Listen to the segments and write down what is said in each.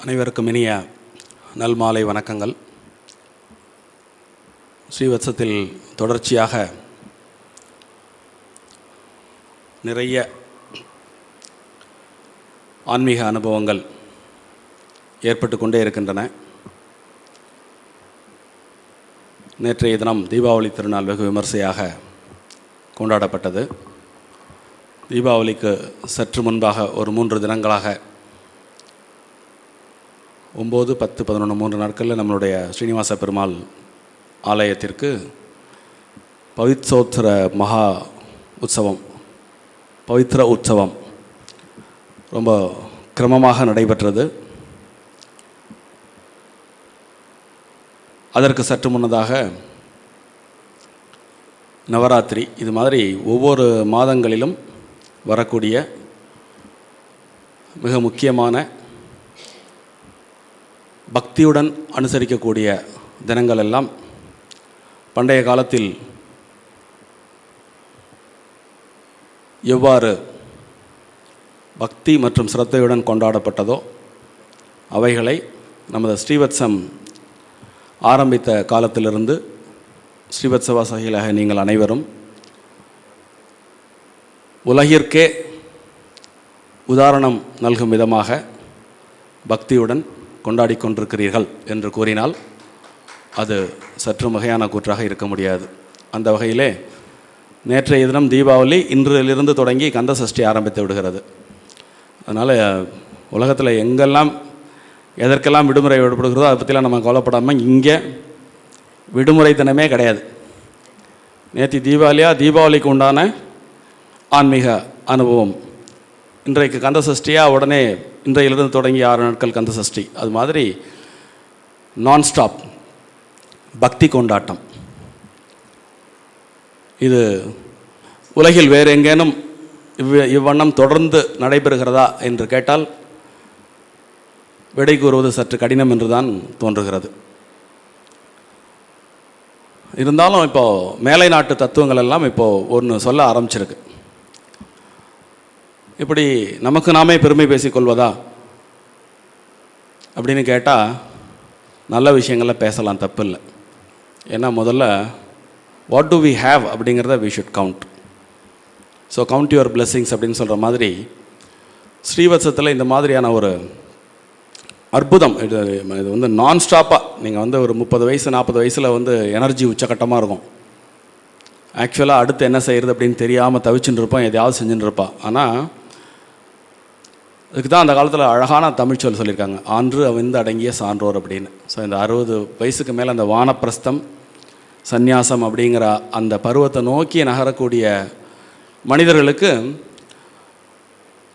அனைவருக்கும் இனிய நல்மாலை வணக்கங்கள். ஸ்ரீவத்சத்தில் தொடர்ச்சியாக நிறைய ஆன்மீக அனுபவங்கள் ஏற்பட்டு கொண்டே இருக்கின்றன. நேற்றைய தினம் தீபாவளி திருநாள் வெகு விமர்சையாக கொண்டாடப்பட்டது. தீபாவளிக்கு சற்று முன்பாக ஒரு 3 தினங்களாக 9, 10, 11 3 நாட்களில் நம்மளுடைய ஸ்ரீனிவாச பெருமாள் ஆலயத்திற்கு பவித்ரோத்சர மகா உற்சவம், பவித்ர உற்சவம் ரொம்ப கிரமமாக நடைபெற்றது. அதற்கு சற்று முன்னதாக நவராத்திரி. இது மாதிரி ஒவ்வொரு மாதங்களிலும் வரக்கூடிய மிக முக்கியமான பக்தியுடன் அனுசரிக்கக்கூடிய தினங்கள் எல்லாம் பண்டைய காலத்தில் எவ்வாறு பக்தி மற்றும் சிரத்தையுடன் கொண்டாடப்பட்டதோ அவைகளை நமது ஸ்ரீவத்சம் ஆரம்பித்த காலத்திலிருந்து ஸ்ரீவத்சவாசிகளாக நீங்கள் அனைவரும் உலகிற்கே உதாரணம் நல்கும் விதமாக பக்தியுடன் கொண்டாடி கொண்டிருக்கிறீர்கள் என்று கூறினால் அது சற்று மிகையான கூற்றாக இருக்க முடியாது. அந்த வகையிலே நேற்றைய தினம் தீபாவளி, இன்றிலிருந்து தொடங்கி கந்த சஷ்டி ஆரம்பித்து விடுகிறது. அதனால் உலகத்தில் எங்கெல்லாம் எதற்கெல்லாம் விடுமுறை விடப்படுகிறதோ அதை பற்றிலாம் நம்ம கவலைப்படாமல் இங்கே விடுமுறை தினமே கிடையாது. நேற்று தீபாவளிக்கு உண்டான ஆன்மீக அனுபவம், இன்றைக்கு கந்த சஷ்டியாக உடனே இன்றையிலிருந்து தொடங்கி 6 நாட்கள் கந்த சஷ்டி. அது மாதிரி நான்ஸ்டாப் பக்தி கொண்டாட்டம். இது உலகில் வேறு எங்கேனும் இவ்வண்ணம் தொடர்ந்து நடைபெறுகிறதா என்று கேட்டால் விடை கூறுவது சற்று கடினம் என்றுதான் தோன்றுகிறது. இருந்தாலும் இப்போது மேலை நாட்டு தத்துவங்கள் எல்லாம் இப்போது ஒன்று சொல்ல ஆரம்பிச்சிருக்கு. இப்படி நமக்கு நாமே பெருமை பேசிக்கொள்வதா அப்படின்னு கேட்டால் நல்ல விஷயங்களில் பேசலாம், தப்பு இல்லை. ஏன்னா முதல்ல வாட் டு வி ஹேவ் அப்படிங்கிறத we should count. So count your blessings அப்படின்னு சொல்கிற மாதிரி ஸ்ரீவத்சத்தில் இந்த மாதிரியான ஒரு அற்புதம். இது வந்து நான்ஸ்டாப்பாக நீங்கள் வந்து ஒரு 30 வயசு 40 வயசில் வந்து எனர்ஜி உச்சக்கட்டமாக இருக்கும். ஆக்சுவலாக அடுத்து என்ன செய்கிறது அப்படின்னு தெரியாமல் தவிச்சுட்டு இருப்போம், எதையாவது செஞ்சுட்டு இருப்பான். ஆனால் அதுக்கு தான் அந்த காலத்தில் அழகான தமிழ் சொல் சொல்லியிருக்காங்க, ஆன்று அவிந்து அடங்கிய சான்றோர் அப்படின்னு. ஸோ இந்த 60 வயசுக்கு மேலே அந்த வானப்பிரஸ்தம் சந்நியாசம் அப்படிங்கிற அந்த பருவத்தை நோக்கி நகரக்கூடிய மனிதர்களுக்கு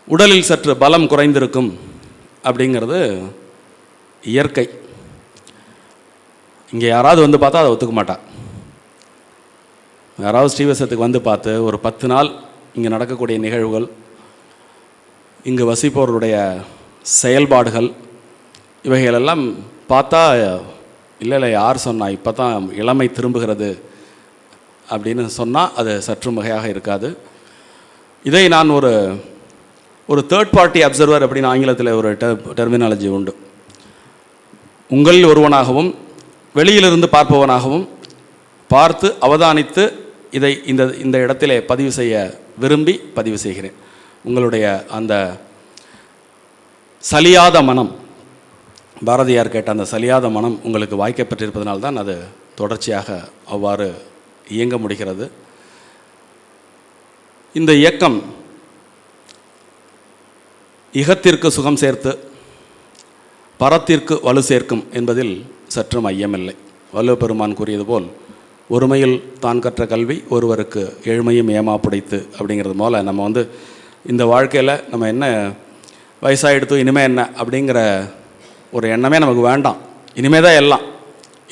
உடலில் சற்று பலம் குறைந்திருக்கும் அப்படிங்கிறது இயற்கை. இங்கே யாராவது வந்து பார்த்தா அதை ஒத்துக்க மாட்டா. யாராவது ஸ்ரீவத்சத்துக்கு வந்து பார்த்து ஒரு 10 நாள் இங்கே நடக்கக்கூடிய நிகழ்வுகள், இங்கு வசிப்பவர்களுடைய செயல்பாடுகள், இவைகளெல்லாம் பார்த்தா இல்லை யார் சொன்னா இப்போ தான் இளமை திரும்புகிறது அப்படின்னு சொன்னால் அது சற்று மிகையாக இருக்காது. இதை நான் ஒரு தேர்ட் பார்ட்டி அப்சர்வர் அப்படின்னு ஆங்கிலத்தில் ஒரு டெர்மினாலஜி உண்டு. உங்களில் ஒருவனாகவும் வெளியிலிருந்து பார்ப்பவனாகவும் பார்த்து அவதானித்து இதை இந்த இடத்திலே பதிவு செய்ய விரும்பி பதிவு செய்கிறேன். உங்களுடைய அந்த சலியாத மனம், பாரதியார் கேட்ட அந்த சலியாத மனம் உங்களுக்கு வாய்க்கப்பட்டிருப்பதனால்தான் அது தொடர்ச்சியாக அவ்வாறு இயங்க முடிகிறது. இந்த இயக்கம் இகத்திற்கு சுகம் சேர்த்து பரத்திற்கு வலு சேர்க்கும் என்பதில் சற்றும் ஐயமில்லை. வள்ளுவப்பெருமான் கூறியது போல் ஒருமையில் தான் கற்ற கல்வி ஒருவருக்கு ஏழ்மையும் ஏமாப்புடைத்து அப்படிங்கிறது போல் நம்ம வந்து இந்த வாழ்க்கையில் நம்ம என்ன வயசாக எடுத்தோம் இனிமேல் என்ன அப்படிங்கிற ஒரு எண்ணமே நமக்கு வேண்டாம். இனிமேல் தான் எல்லாம்,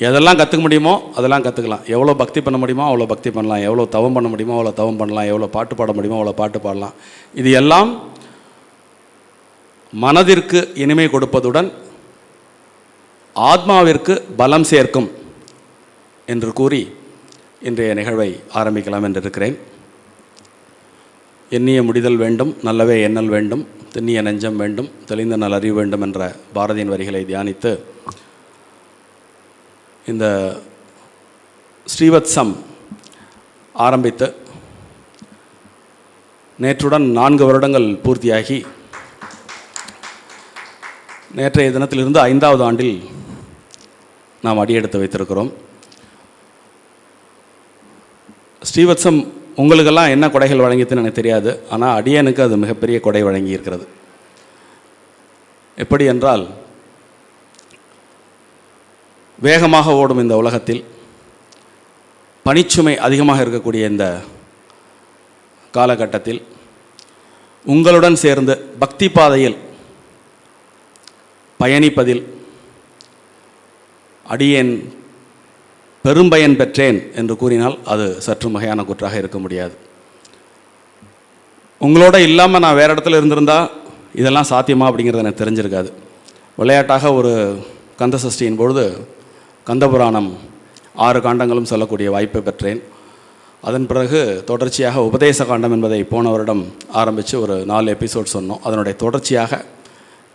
எதெல்லாம் கற்றுக்க முடியுமோ அதெல்லாம் கற்றுக்கலாம். எவ்வளோ பக்தி பண்ண முடியுமோ அவ்வளோ பக்தி பண்ணலாம், எவ்வளோ தவம் பண்ண முடியுமோ அவ்வளோ தவம் பண்ணலாம், எவ்வளோ பாட்டு பாட முடியுமோ அவ்வளோ பாட்டு பாடலாம். இது எல்லாம் மனதிற்கு இனிமை கொடுப்பதுடன் ஆத்மாவிற்கு பலம் சேர்க்கும் என்று கூறி இன்றைய நிகழ்வை ஆரம்பிக்கலாம் என்று இருக்கிறேன். எண்ணிய முடிதல் வேண்டும், நல்லவே எண்ணல் வேண்டும், தென்னிய நெஞ்சம் வேண்டும், தெளிந்த நல் அறிவு வேண்டும் என்ற பாரதியின் வரிகளை தியானித்து இந்த ஸ்ரீவத்சம் ஆரம்பித்து நேற்றுடன் 4 வருடங்கள் பூர்த்தியாகி நேற்றைய தினத்திலிருந்து 5வது ஆண்டில் நாம் அடியெடுத்து வைத்திருக்கிறோம். ஸ்ரீவத்சம் உங்களுக்கெல்லாம் என்ன கொடைகள் வழங்கியதுன்னு எனக்கு தெரியாது. ஆனால் அடியனுக்கு அது மிகப்பெரிய கொடை வழங்கி இருக்கிறது. எப்படி என்றால், வேகமாக ஓடும் இந்த உலகத்தில் பணிச்சுமை அதிகமாக இருக்கக்கூடிய இந்த காலகட்டத்தில் உங்களுடன் சேர்ந்து பக்தி பாதையில் பயணிப்பதில் அடியேன் பெரும்பயன் பெற்றேன் என்று கூறினால் அது சற்று மிகையான கூற்றாக இருக்க முடியாது. உங்களோட இல்லாமல் நான் வேறு இடத்துல இருந்திருந்தால் இதெல்லாம் சாத்தியமா அப்படிங்கிறது எனக்கு தெரிஞ்சிருக்காது. விளையாட்டாக ஒரு கந்த சஷ்டியின் பொழுது கந்தபுராணம் 6 காண்டங்களும் சொல்லக்கூடிய வாய்ப்பை பெற்றேன். அதன் பிறகு தொடர்ச்சியாக உபதேச காண்டம் என்பதை போன வருடம் ஆரம்பித்து ஒரு 4 எபிசோட் சொன்னோம். அதனுடைய தொடர்ச்சியாக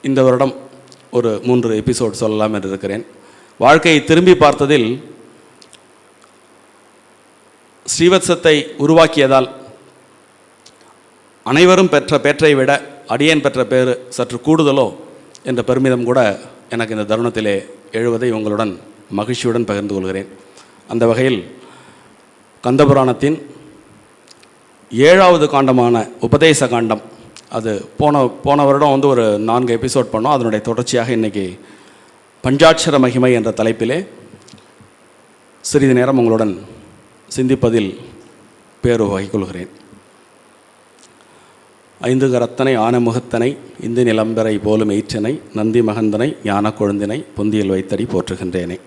இந்த வருடம் ஒரு 3 எபிசோட் சொல்லலாம் என்று இருக்கிறேன். வாழ்க்கையை திரும்பி பார்த்ததில் ஸ்ரீவத்சத்தை உருவாக்கியதால் அனைவரும் பெற்ற பேற்றை விட அடியேன் பெற்ற பேர் சற்று கூடுதலோ என்ற பெருமிதம் கூட எனக்கு இந்த தருணத்திலே எழுவதை உங்களுடன் மகிழ்ச்சியுடன் பகிர்ந்து கொள்கிறேன். அந்த வகையில் கந்தபுராணத்தின் 7வது காண்டமான உபதேச காண்டம், அது போன வருடம் ஒரு 4 எபிசோட் பண்ணோம். அதனுடைய தொடர்ச்சியாக இன்றைக்கி பஞ்சாட்சர மகிமை என்ற தலைப்பிலே சிறிது நேரம் உங்களுடன் சிந்திப்பதில் பேரு வகிக்கொள்கிறேன். 5 கரத்தனை ஆனமுகத்தனை இந்து நிலம்பரை போலும் எயிற்றனை நந்தி மகந்தனை ஞான கொழுந்தினை பொந்தியில் வைத்தடி போற்றுகின்றேனே.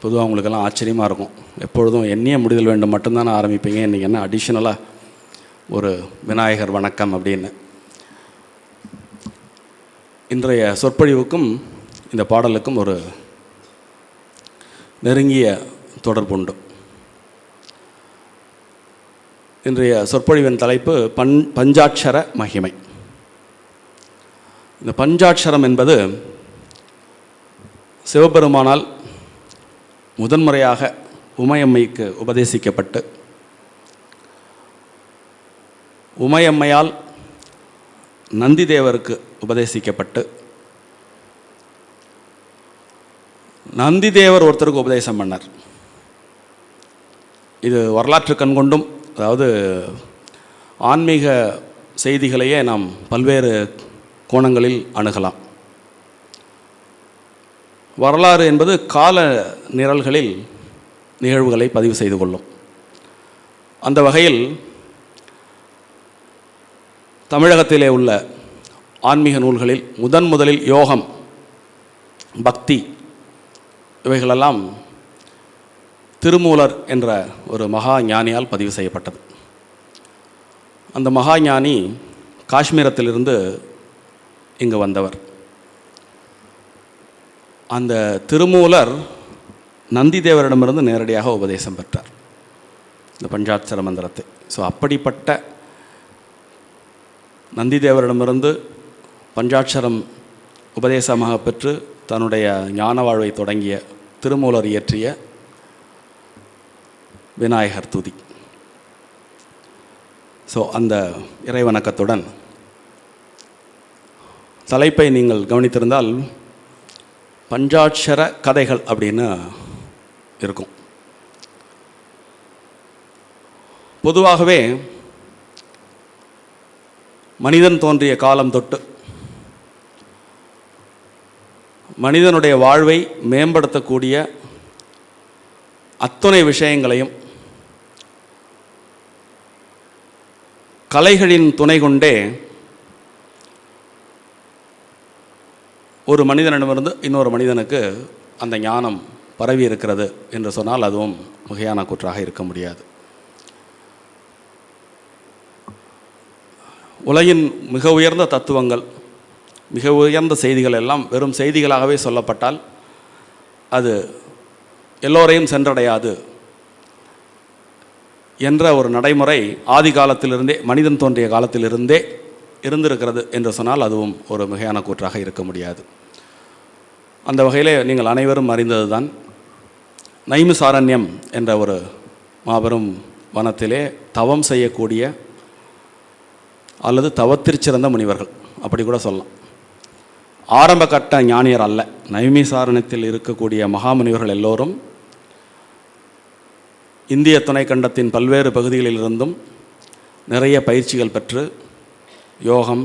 பொதுவாக உங்களுக்கெல்லாம் ஆச்சரியமாக இருக்கும், எப்பொழுதும் எண்ணிய முடிதல் வேண்டும் மட்டும்தான் ஆரம்பிப்பீங்க, இன்றைக்கி என்ன அடிஷ்னலாக ஒரு விநாயகர் வணக்கம் அப்படின்னு. இன்றைய சொற்பொழிவுக்கும் இந்த பாடலுக்கும் ஒரு நெருங்கிய தொடர்புண்டு. இன்றைய சொற்பொழிவின் தலைப்பு பஞ்சாட்சர மகிமை. இந்த பஞ்சாட்சரம் என்பது சிவபெருமானால் முதன்முறையாக உமையம்மைக்கு உபதேசிக்கப்பட்டு உமையம்மையால் நந்திதேவருக்கு உபதேசிக்கப்பட்டு நந்திதேவர் ஒருத்தருக்கு உபதேசம் பண்ணார். இது வரலாற்று கண்கொண்டும், அதாவது ஆன்மீக செய்திகளையே நாம் பல்வேறு கோணங்களில் அணுகலாம். வரலாறு என்பது கால நிரல்களில் நிகழ்வுகளை பதிவு செய்து கொள்ளும். அந்த வகையில் தமிழகத்திலே உள்ள ஆன்மீக நூல்களில் முதலில் யோகம், பக்தி இவைகளெல்லாம் திருமூலர் என்ற ஒரு மகா ஞானியால் பதிவு செய்யப்பட்டது. அந்த மகா ஞானி காஷ்மீரத்திலிருந்து இங்கு வந்தவர். அந்த திருமூலர் நந்திதேவரிடமிருந்து நேரடியாக உபதேசம் பெற்றார் இந்த பஞ்சாட்சர மந்திரத்தை. ஸோ அப்படிப்பட்ட நந்திதேவரிடமிருந்து பஞ்சாட்சரம் உபதேசமாக பெற்று தன்னுடைய ஞான வாழ்வை தொடங்கிய திருமூலர் இயற்றிய விநாயகர் துதி. ஸோ அந்த இறைவணக்கத்துடன் தலைப்பை நீங்கள் கவனித்திருந்தால் பஞ்சாட்சர கதைகள் அப்படின்னு இருக்கும். பொதுவாகவே மனிதன் தோன்றிய காலம் தொட்டு மனிதனுடைய வாழ்வை மேம்படுத்தக்கூடிய அத்துணை விஷயங்களையும் கலைகளின் துணை கொண்டே ஒரு மனிதனிடமிருந்து இன்னொரு மனிதனுக்கு அந்த ஞானம் பரவி இருக்கிறது என்று சொன்னால் அதுவும் மிகையான கூற்றாக இருக்க முடியாது. உலகின் மிக உயர்ந்த தத்துவங்கள், மிக உயர்ந்த செய்திகள் எல்லாம் வெறும் செய்திகளாகவே சொல்லப்பட்டால் அது எல்லோரையும் சென்றடையாது என்ற ஒரு நடைமுறை ஆதி காலத்திலிருந்தே, மனிதன் தோன்றிய காலத்திலிருந்தே இருந்திருக்கிறது என்று சொன்னால் அதுவும் ஒரு மிகையான கூற்றாக இருக்க முடியாது. அந்த வகையிலே நீங்கள் அனைவரும் அறிந்தது தான், நைமிசாரண்யம் என்ற ஒரு மாபெரும் வனத்திலே தவம் செய்யக்கூடிய அல்லது தவத்திற்சிறந்த முனிவர்கள், அப்படி கூட சொல்லலாம். ஆரம்ப கட்ட ஞானியர் அல்ல. நைமிசாரண்யத்தில் இருக்கக்கூடிய மகாமுனிவர்கள் எல்லோரும் இந்திய துணைக்கண்டத்தின் பல்வேறு பகுதிகளிலிருந்தும் நிறைய பயிற்சிகள் பெற்று யோகம்,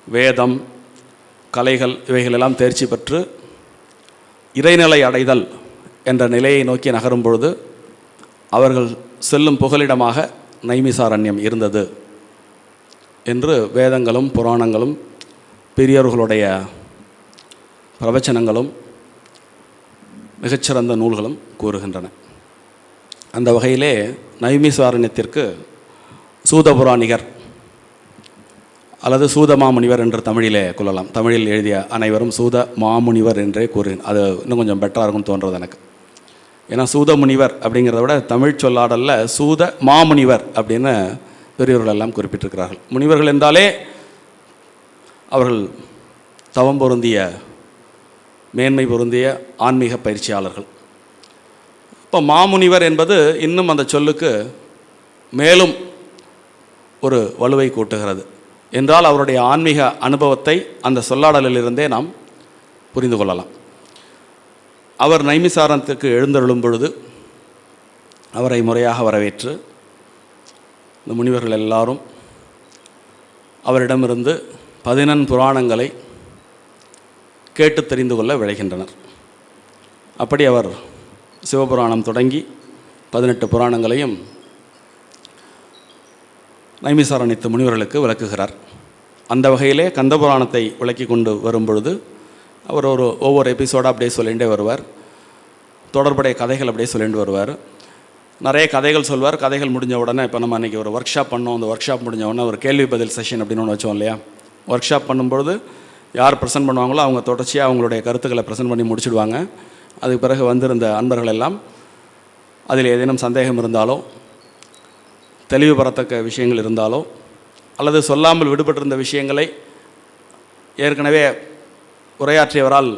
வேதம், கலைகள் இவைகளெல்லாம் தேர்ச்சி பெற்று இறைநிலை அடைதல் என்ற நிலையை நோக்கி நகரும் பொழுது அவர்கள் செல்லும் புகலிடமாக நைமிசாரண்யம் இருந்தது என்று வேதங்களும் புராணங்களும் பெரியவர்களுடைய பிரவச்சனங்களும் மிகச்சிறந்த நூல்களும் கூறுகின்றன. அந்த வகையிலே நைமிசாரண்யத்திற்கு சூதபுராணிகர் அல்லது சூத மாமுனிவர் என்று தமிழிலே கொள்ளலாம். தமிழில் எழுதிய அனைவரும் சூத மாமுனிவர் என்றே கூறுகிறேன். அது இன்னும் கொஞ்சம் பெட்டராக இருக்கும்னு தோன்றது எனக்கு. ஏன்னா சூத முனிவர் அப்படிங்கிறத விட தமிழ் சொல்லாடலில் சூத மாமுனிவர் அப்படின்னு பெரியவர்கள் எல்லாம் குறிப்பிட்டிருக்கிறார்கள். முனிவர்கள் என்றாலே அவர்கள் தவம் பொருந்திய, மேன்மை பொருந்திய ஆன்மீக பயிற்சியாளர்கள். இப்போ மாமுனிவர் என்பது இன்னும் அந்த சொல்லுக்கு மேலும் ஒரு வலுவை கூட்டுகிறது. என்றால் அவருடைய ஆன்மீக அனுபவத்தை அந்த சொல்லாடலிலிருந்தே நாம் புரிந்து கொள்ளலாம். அவர் நைமிசாரண்யத்திற்கு எழுந்தருளும் பொழுது அவரை முறையாக வரவேற்று இந்த முனிவர்கள் எல்லாரும் அவரிடமிருந்து 14 புராணங்களை கேட்டு தெரிந்து கொள்ள விளைகின்றனர். அப்படி அவர் சிவபுராணம் தொடங்கி 18 புராணங்களையும் நைமிசாரண்யத்து முனிவர்களுக்கு விளக்குகிறார். அந்த வகையிலே கந்தபுராணத்தை விளக்கி கொண்டு வரும் பொழுது அவர் ஒவ்வொரு எபிசோடாக அப்படியே சொல்லிகிட்டே வருவார். தொடர்புடைய கதைகள் அப்படியே சொல்லிட்டு வருவார். நிறைய கதைகள் சொல்வார். கதைகள் முடிஞ்ச உடனே, இப்போ நம்ம அன்றைக்கி ஒரு ஒர்க் ஷாப் பண்ணோம், அந்த ஒர்க் ஷாப் முடிஞ்ச உடனே ஒரு கேள்வி பதில் செஷன் அப்படின்னு ஒன்று வச்சோம் இல்லையா? ஒர்க் ஷாப் பண்ணும்பொழுது யார் ப்ரெசென்ட் பண்ணுவாங்களோ அவங்க தொடர்ச்சியாக அவங்களுடைய கருத்துக்களை ப்ரெசென்ட் பண்ணி முடிச்சுடுவாங்க. அதுக்கு பிறகு வந்திருந்த அன்பர்கள் எல்லாம் அதில் ஏதேனும் சந்தேகம் இருந்தாலோ, தெளிவு பெறத்தக்க விஷயங்கள் இருந்தாலோ, அல்லது சொல்லாமல் விடுபட்டிருந்த விஷயங்களை ஏற்கனவே உரையாற்றியவரால்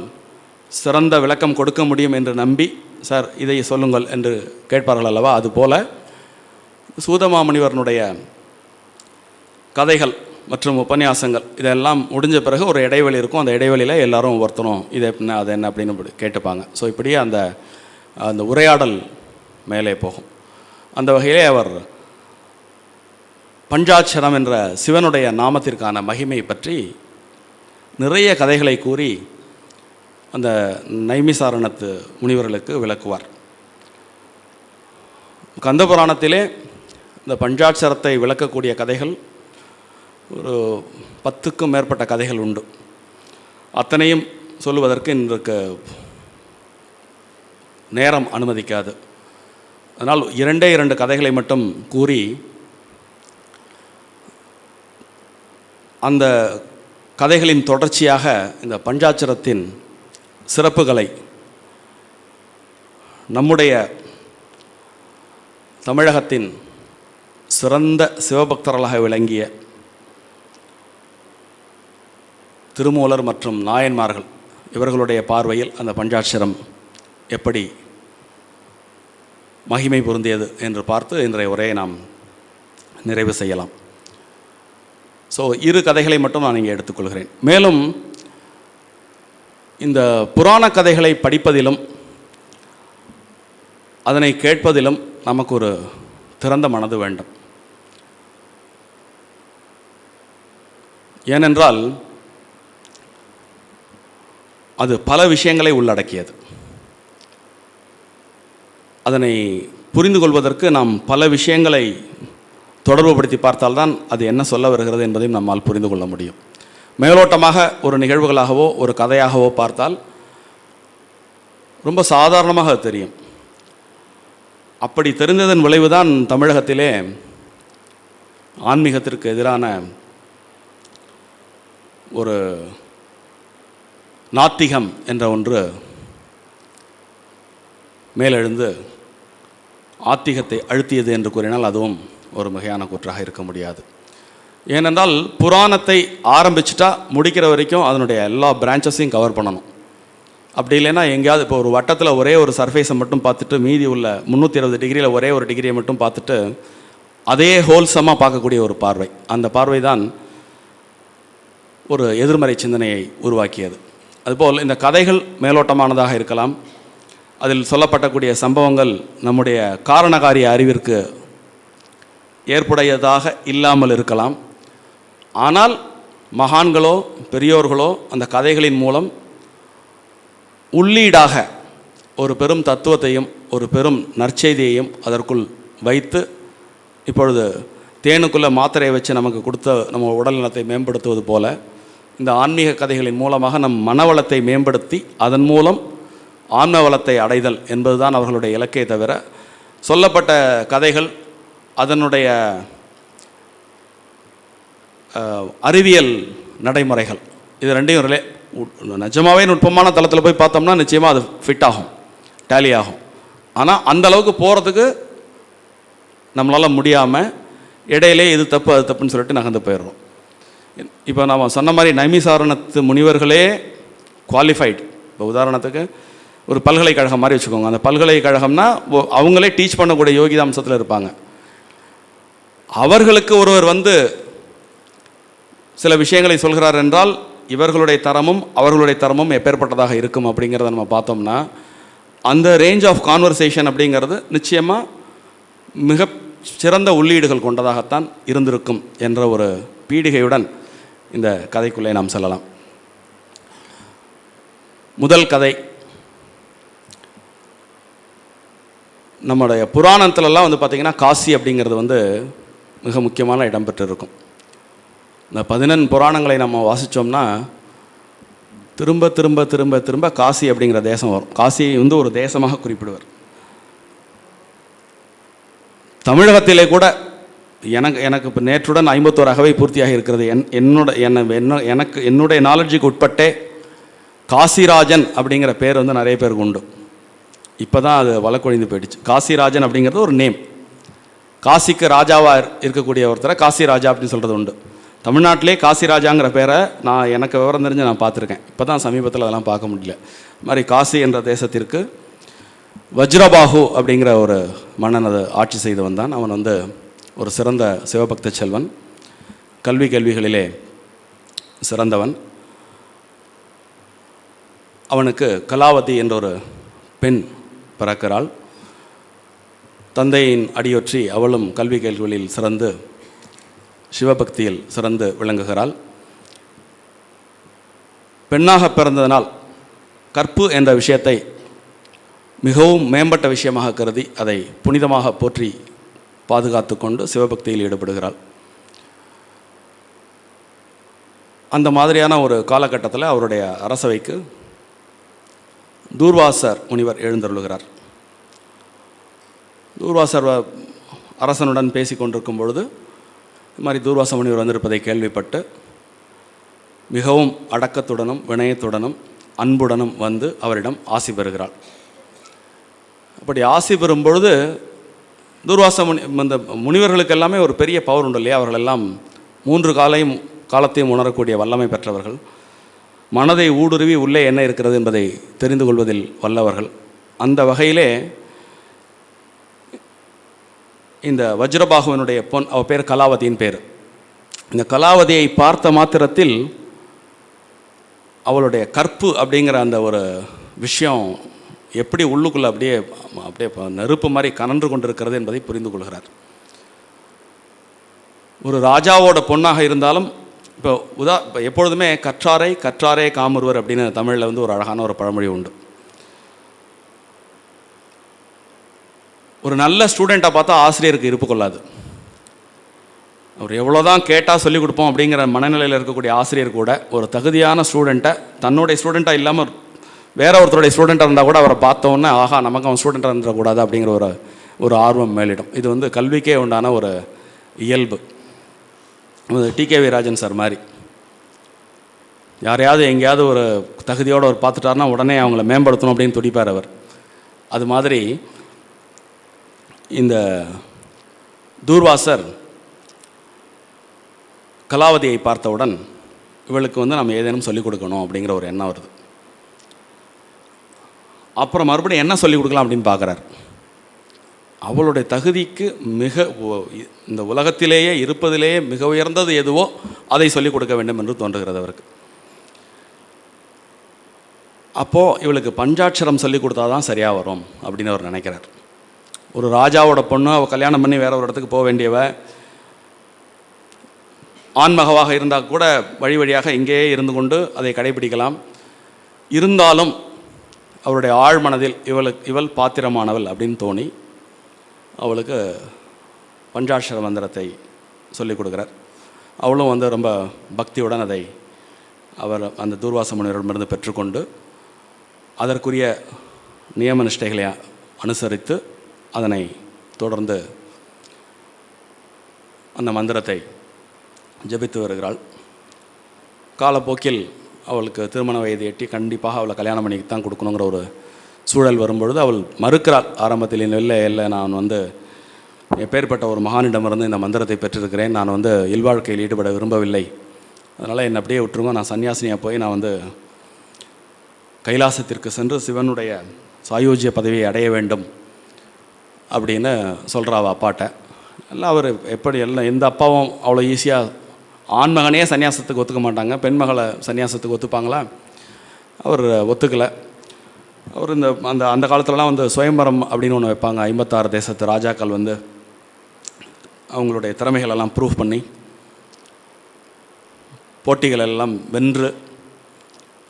சிறந்த விளக்கம் கொடுக்க முடியும் என்று நம்பி, சார் இதை சொல்லுங்கள் என்று கேட்பார்கள் அல்லவா? அதுபோல் சூதமாமுனிவரனுடைய கதைகள் மற்றும் உபன்யாசங்கள் இதெல்லாம் முடிஞ்ச பிறகு ஒரு இடைவெளி இருக்கும். அந்த இடைவெளியில் எல்லாரும் ஒவ்வொருத்தரும் இது என்ன அது என்ன அப்படின்னு கேட்டுப்பாங்க. ஸோ இப்படியே அந்த உரையாடல் மேலே போகும். அந்த வகையிலே அவர் பஞ்சாட்சரம் என்ற சிவனுடைய நாமத்திற்கான மகிமை பற்றி நிறைய கதைகளை கூறி அந்த நைமிசாரணத்து முனிவர்களுக்கு விளக்குவார். கந்தபுராணத்திலே இந்த பஞ்சாட்சரத்தை விளக்கக்கூடிய கதைகள் ஒரு 10க்கும் மேற்பட்ட கதைகள் உண்டு. அத்தனையும் சொல்லுவதற்கு இன்றைக்கு நேரம் அனுமதிக்காது. அதனால் 2 கதைகளை மட்டும் கூறி அந்த கதைகளின் தொடர்ச்சியாக இந்த பஞ்சாட்சரத்தின் சிறப்புகளை நம்முடைய தமிழகத்தின் சிறந்த சிவபக்தர்களாக விளங்கிய திருமூலர் மற்றும் நாயன்மார்கள் இவர்களுடைய பார்வையில் அந்த பஞ்சாட்சரம் எப்படி மகிமை பொருந்தியது என்று பார்த்து இன்றைய உரையை நாம் நிறைவு செய்யலாம். ஸோ 2 கதைகளை மட்டும் நான் இங்கே எடுத்துக்கொள்கிறேன். மேலும் இந்த புராண கதைகளை படிப்பதிலும் அதனை கேட்பதிலும் நமக்கு ஒரு திறந்த மனது வேண்டும். ஏனென்றால் அது பல விஷயங்களை உள்ளடக்கியது. அதனை புரிந்து கொள்வதற்கு நாம் பல விஷயங்களை தொடர்புபடுத்தி பார்த்தால்தான் அது என்ன சொல்ல வருகிறது என்பதையும் நம்மால் புரிந்து கொள்ள முடியும். மேலோட்டமாக ஒரு நிகழ்வுகளாகவோ ஒரு கதையாகவோ பார்த்தால் ரொம்ப சாதாரணமாக அது தெரியும். அப்படி தெரிந்ததன் விளைவுதான் தமிழகத்திலே ஆன்மீகத்திற்கு எதிரான ஒரு நாத்திகம் என்ற ஒன்று மேலெழுந்து ஆத்திகத்தை அழுத்தியது என்று கூறினால் அதுவும் ஒரு மிகையான கூற்றாக இருக்க முடியாது. ஏனென்றால் புராணத்தை ஆரம்பிச்சுட்டா முடிக்கிற வரைக்கும் அதனுடைய எல்லா பிரான்ச்சஸையும் கவர் பண்ணணும். அப்படி இல்லைன்னா எங்கேயாவது இப்போ ஒரு வட்டத்தில் ஒரே ஒரு சர்ஃபேஸை மட்டும் பார்த்துட்டு மீதி உள்ள 360 டிகிரியில் ஒரே ஒரு டிகிரியை மட்டும் பார்த்துட்டு அதே ஹோல்சமாக பார்க்கக்கூடிய ஒரு பார்வை, அந்த பார்வை தான் ஒரு எதிர்மறை சிந்தனையை உருவாக்கியது. அதுபோல் இந்த கதைகள் மேலோட்டமானதாக இருக்கலாம், அதில் சொல்லப்படக்கூடிய சம்பவங்கள் நம்முடைய காரணகாரிய அறிவிற்கு ஏற்புடையதாக இல்லாமல் இருக்கலாம். ஆனால் மகான்களோ பெரியோர்களோ அந்த கதைகளின் மூலம் உள்ளீடாக ஒரு பெரும் தத்துவத்தையும் ஒரு பெரும் நற்செய்தியையும் அதற்குள் வைத்து, இப்பொழுது தேனுக்குள்ளே மாத்திரையை வச்சு நமக்கு கொடுத்த நம்ம உடல் நலத்தை மேம்படுத்துவது போல இந்த ஆன்மீக கதைகளின் மூலமாக நம் மனவளத்தை மேம்படுத்தி அதன் மூலம் ஆன்ம வளத்தை அடைதல் என்பதுதான் அவர்களுடைய இலக்கே தவிர, சொல்லப்பட்ட கதைகள் அதனுடைய அறிவியல் நடைமுறைகள் இது ரெண்டையும் நிஜமாகவே நுட்பமான தளத்தில் போய் பார்த்தோம்னா நிச்சயமாக அது ஃபிட் ஆகும், டேலி ஆகும். ஆனால் அந்த அளவுக்கு போகிறதுக்கு நம்மளால் முடியாமல் இடையிலே இது தப்பு அது தப்புன்னு சொல்லிட்டு நகர்ந்து போயிடுறோம். இப்போ நம்ம சொன்ன மாதிரி நைமிசாரணத்து முனிவர்களே குவாலிஃபைடு. இப்போ உதாரணத்துக்கு ஒரு பல்கலைக்கழகம் மாதிரி வச்சுக்கோங்க. அந்த பல்கலைக்கழகம்னா அவங்களே டீச் பண்ணக்கூடிய யோகித அம்சத்தில் இருப்பாங்க. அவர்களுக்கு ஒருவர் சில விஷயங்களை சொல்கிறார் என்றால் இவர்களுடைய தரமும் அவர்களுடைய தரமும் எப்பேற்பட்டதாக இருக்கும் அப்படிங்கிறத நம்ம பார்த்தோம்னா அந்த ரேஞ்ச் ஆஃப் கான்வர்சேஷன் அப்படிங்கிறது நிச்சயமாக மிக சிறந்த உள்ளீடுகள் கொண்டதாகத்தான் இருந்திருக்கும் என்ற ஒரு பீடிகையுடன் இந்த கதைக்குள்ளே நாம் செல்லலாம். முதல் கதை நம்முடைய புராணத்துலலாம் பார்த்திங்கன்னா காசி அப்படிங்கிறது மிக முக்கியமான இடம் பெற்றிருக்கும். இந்த 14 புராணங்களை நம்ம வாசித்தோம்னா திரும்ப திரும்ப திரும்ப திரும்ப காசி அப்படிங்கிற தேசம் வரும். காசியை ஒரு தேசமாக குறிப்பிடுவார். தமிழகத்திலே கூட எனக்கு இப்போ நேற்றுடன் 51 அகவை பூர்த்தியாக இருக்கிறது. என்னுடைய நாலெட்ஜுக்கு உட்பட்டே காசிராஜன் அப்படிங்கிற பேர் நிறைய பேருக்கு உண்டு. இப்போ தான் அது வழக்கொழிந்து போயிடுச்சு. காசிராஜன் அப்படிங்கிறது ஒரு நேம். காசிக்கு ராஜாவாக இருக்கக்கூடிய ஒருத்தரை காசிராஜா அப்படின்னு சொல்கிறது உண்டு. தமிழ்நாட்டிலே காசிராஜாங்கிற பேரை எனக்கு விவரம் தெரிஞ்சு நான் பார்த்துருக்கேன். இப்போ தான் சமீபத்தில் அதெல்லாம் பார்க்க முடியல. இது மாதிரி காசி என்ற தேசத்திற்கு வஜ்ரபாஹு அப்படிங்கிற ஒரு மன்னன் அதை ஆட்சி செய்து வந்தான். அவன் ஒரு சிறந்த சிவபக்த செல்வன், கேள்விகளிலே சிறந்தவன். அவனுக்கு கலாவதி என்ற ஒரு பெண் பிறக்கிறாள். தந்தையின் அடியொற்றி அவளும் கேள்விகளில் சிறந்து சிவபக்தியில் சிறந்து விளங்குகிறாள். பெண்ணாக பிறந்ததனால் கற்பு என்ற விஷயத்தை மிகவும் மேம்பட்ட விஷயமாக கருதி அதை புனிதமாக போற்றி பாதுகாத்து கொண்டு சிவபக்தியில் ஈடுபடுகிறாள். அந்த மாதிரியான ஒரு காலகட்டத்தில் அவருடைய அரசவைக்கு தூர்வாசர் முனிவர் எழுந்தருளுகிறார். தூர்வாசர் அரசனுடன் பேசி கொண்டிருக்கும் பொழுது இது மாதிரி தூர்வாச முனிவர் வந்திருப்பதை கேள்விப்பட்டு மிகவும் அடக்கத்துடனும் வினயத்துடனும் அன்புடனும் அவரிடம் ஆசி பெறுகிறாள். அப்படி ஆசி பெறும் பொழுது தூர்வாச இந்த முனிவர்களுக்கு எல்லாமே ஒரு பெரிய பவர் உண்டு இல்லையா? அவர்கள் எல்லாம் 3 காலத்தையும் உணரக்கூடிய வல்லமை பெற்றவர்கள். மனதை ஊடுருவி உள்ளே என்ன இருக்கிறது என்பதை தெரிந்து கொள்வதில் வல்லவர்கள். அந்த வகையிலே இந்த வஜ்ரபாகுவனுடைய பொன், அவள் பேர் கலாவதியின் பேர். இந்த கலாவதியை பார்த்த மாத்திரத்தில் அவளுடைய கற்பு அப்படிங்கிற அந்த ஒரு விஷயம் எப்படி உள்ளுக்குள்ளே அப்படியே நெருப்பு மாதிரி கனன்று கொண்டிருக்கிறது என்பதை புரிந்து கொள்கிறார். ஒரு ராஜாவோட பொண்ணாக இருந்தாலும் இப்போ எப்பொழுதுமே கற்றாரே காமுறுவர் அப்படின்னு தமிழில் ஒரு அழகான ஒரு பழமொழி உண்டு. ஒரு நல்ல ஸ்டூடெண்ட்டை பார்த்தா ஆசிரியருக்கு இருப்பு கொள்ளாது. அவர் எவ்வளோதான் கேட்டால் சொல்லிக் கொடுப்போம் அப்படிங்கிற மனநிலையில் இருக்கக்கூடிய ஆசிரியர் கூட ஒரு தகுதியான ஸ்டூடெண்ட்டை தன்னுடைய ஸ்டூடெண்ட்டாக இல்லாமல் வேற ஒருத்தருடைய ஸ்டூடெண்ட்டாக இருந்தால் கூட அவரை பார்த்தோன்னே ஆஹா நமக்கு அவன் ஸ்டூடெண்ட்டாக இருந்துடக்கூடாது அப்படிங்கிற ஒரு ஆர்வம் மேலிடும். இது கல்விக்கே உண்டான ஒரு இயல்பு. டிகேவி ராஜன் சார் மாதிரி யாரையாவது எங்கேயாவது ஒரு தகுதியோடு அவர் பார்த்துட்டாருன்னா உடனே அவங்கள மேம்படுத்தணும் அப்படின்னு துடிப்பார் அவர். அது மாதிரி இந்த தூர்வாசர் கலாவதியை பார்த்தவுடன் இவளுக்கு வந்து நம்ம ஏதேனும் சொல்லிக் கொடுக்கணும் அப்படிங்கிற ஒரு எண்ணம் வருது. அப்புறம் மறுபடியும் என்ன சொல்லிக் கொடுக்கலாம் அப்படின்னு பார்க்குறார். அவளுடைய தகுதிக்கு மிக இந்த உலகத்திலேயே இருப்பதிலேயே மிக உயர்ந்தது எதுவோ அதை சொல்லிக் கொடுக்க வேண்டும் என்று தோன்றுகிறது அவருக்கு. அப்போது இவளுக்கு பஞ்சாட்சரம் சொல்லிக் கொடுத்தா தான் சரியாக வரும் அப்படின்னு அவர் நினைக்கிறார். ஒரு ராஜாவோட பொண்ணு அவள் கல்யாணம் பண்ணி வேற ஒரு இடத்துக்கு போக வேண்டியவ, ஆண்மகவாக இருந்தால் கூட வழி வழியாக இங்கேயே இருந்து கொண்டு அதை கடைபிடிக்கலாம். இருந்தாலும் அவருடைய ஆழ்மனதில் இவள் பாத்திரமானவள் அப்படின்னு தோணி அவளுக்கு பஞ்சாட்சர மந்திரத்தை சொல்லிக் கொடுக்குறார். அவளும் வந்து ரொம்ப பக்தியுடன் அதை அவர் அந்த தூர்வாச முனிவரிடமிருந்து பெற்றுக்கொண்டு அதற்குரிய நியம நிஷ்டைகளை அனுசரித்து அதனை தொடர்ந்து அந்த மந்திரத்தை ஜபித்து வருகிறாள். காலப்போக்கில் அவளுக்கு திருமண வயது எட்டி கண்டிப்பாக அவளை கல்யாணம் பண்ணி தான் கொடுக்கணுங்கிற ஒரு சூழல் வரும்பொழுது அவள் மறுக்கிறாள். ஆரம்பத்தில் இல்லை நான் வந்து எப்பேற்பட்ட ஒரு மகானிடமிருந்து இந்த மந்திரத்தை பெற்றிருக்கிறேன், நான் வந்து இல்வாழ்க்கையில் ஈடுபட விரும்பவில்லை, அதனால் என்னை அப்படியே விட்டுருங்க, நான் சன்னியாசினியாக போய் நான் வந்து கைலாசத்திற்கு சென்று சிவனுடைய சாயோஜ்ய பதவியை அடைய வேண்டும் அப்படின்னு சொல்கிறா அவள் அப்பாட்ட. எல்லாம் அவர் எப்படி எல்லாம் எந்த அப்பாவும் அவ்வளோ ஈஸியாக ஆண்மகனே சன்னியாசத்துக்கு ஒத்துக்க மாட்டாங்க, பெண்மகளை சன்னியாசத்துக்கு ஒத்துப்பாங்களா? அவர் ஒத்துக்கலை. அவர் அந்த காலத்துலலாம் வந்து சுயம்பரம் அப்படின்னு ஒன்று வைப்பாங்க. 56 தேசத்து ராஜாக்கள் வந்து அவங்களுடைய திறமைகளெல்லாம் ப்ரூவ் பண்ணி போட்டிகள் எல்லாம் வென்று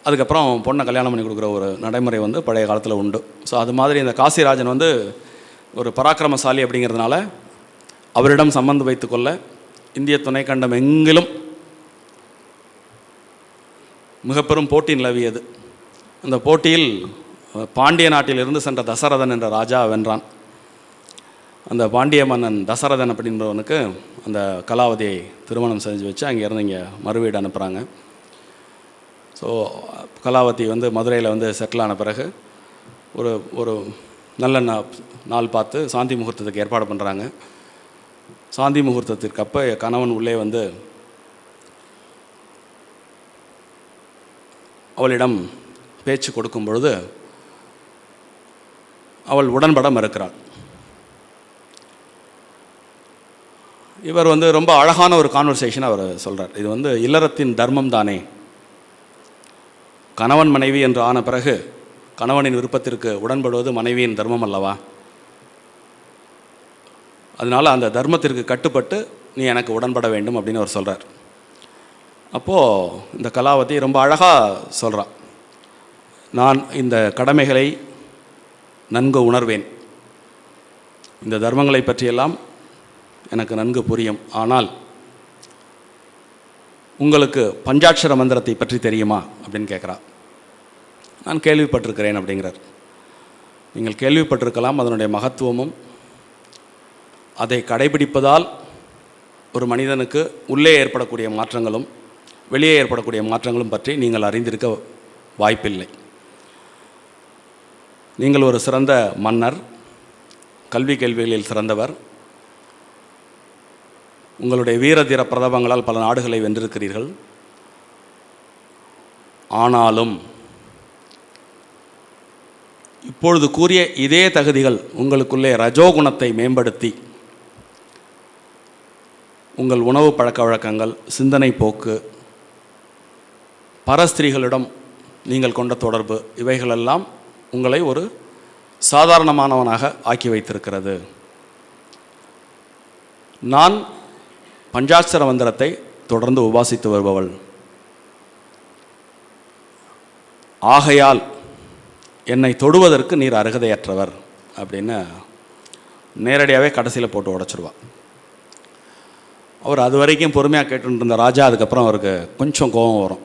அதுக்கப்புறம் பொண்ணை கல்யாணம் பண்ணி கொடுக்குற ஒரு நடைமுறை வந்து பழைய காலத்தில் உண்டு. ஸோ அது மாதிரி இந்த காசிராஜன் வந்து ஒரு பராக்கிரமசாலி அப்படிங்கிறதுனால அவரிடம் சம்பந்தம் வைத்துக்கொள்ள இந்திய துணைக்கண்டம் எங்கிலும் மிக பெரும் போட்டி நிலவியது. அந்த போட்டியில் பாண்டிய நாட்டிலிருந்து சென்ற தசரதன் என்ற ராஜா வென்றான். அந்த பாண்டிய மன்னன் தசரதன் அப்படின்றவனுக்கு அந்த கலாவதியை திருமணம் செஞ்சு வச்சு அங்கேருந்து இங்கே மறுவீடு அனுப்புகிறாங்க. ஸோ கலாவதி வந்து மதுரையில் வந்து செட்டில் ஆன பிறகு ஒரு ஒரு நல்ல நாள் பார்த்து சாந்தி முகூர்த்தத்துக்கு ஏற்பாடு பண்ணுறாங்க. சாந்தி முகூர்த்தத்திற்கு அப்போ கணவன் உள்ளே வந்து அவளிடம் பேச்சு கொடுக்கும் பொழுது அவள் உடன்பட மறுக்கிறாள். இவர் வந்து ரொம்ப அழகான ஒரு கான்வர்சேஷன் அவர் சொல்கிறார். இது வந்து இல்லறத்தின் தர்மம் தானே, கணவன் மனைவி என்று ஆன பிறகு கணவனின் விருப்பத்திற்கு உடன்படுவது மனைவியின் தர்மம் அல்லவா? அதனால் அந்த தர்மத்திற்கு கட்டுப்பட்டு நீ எனக்கு உடன்பட வேண்டும் அப்படின்னு அவர் சொல்கிறார். அப்போது இந்த கலாவதி ரொம்ப அழகாக சொல்கிறான், நான் இந்த கடமைகளை நன்கு உணர்வேன், இந்த தர்மங்களை பற்றியெல்லாம் எனக்கு நன்கு புரியும், ஆனால் உங்களுக்கு பஞ்சாட்சர மந்திரத்தை பற்றி தெரியுமா அப்படின்னு கேட்குறா. நான் கேள்விப்பட்டிருக்கிறேன் அப்படிங்கிறார். நீங்கள் கேள்விப்பட்டிருக்கலாம், அதனுடைய மகத்துவமும் அதை கடைபிடிப்பதால் ஒரு மனிதனுக்கு உள்ளே ஏற்படக்கூடிய மாற்றங்களும் வெளியே ஏற்படக்கூடிய மாற்றங்களும் பற்றி நீங்கள் அறிந்திருக்க வாய்ப்பில்லை. நீங்கள் ஒரு சிறந்த மன்னர், கல்வி கேள்விகளில் சிறந்தவர், உங்களுடைய வீரதீர பிரதாபங்களால் பல நாடுகளை வென்றிருக்கிறீர்கள். ஆனாலும் இப்பொழுது கூறிய இதே தகுதிகள் உங்களுக்குள்ளே ரஜோகுணத்தை மேம்படுத்தி உங்கள் உணவு பழக்க வழக்கங்கள், சிந்தனை போக்கு, பரஸ்திரீகளிடம் நீங்கள் கொண்ட தொடர்பு, இவைகளெல்லாம் உங்களை ஒரு சாதாரணமானவனாக ஆக்கி வைத்திருக்கிறது. நான் பஞ்சாட்சர மந்திரத்தை தொடர்ந்து உபாசித்து வருபவள், ஆகையால் என்னை தொடுவதற்கு நீர் அருகதையற்றவர் அப்படின்னு நேரடியாகவே கடைசியில் போட்டு உடைச்சிருவாள். அவர் அது வரைக்கும் பொறுமையாக கேட்டுட்டு இருந்த ராஜா அதுக்கப்புறம் அவருக்கு கொஞ்சம் கோபம் வரும்.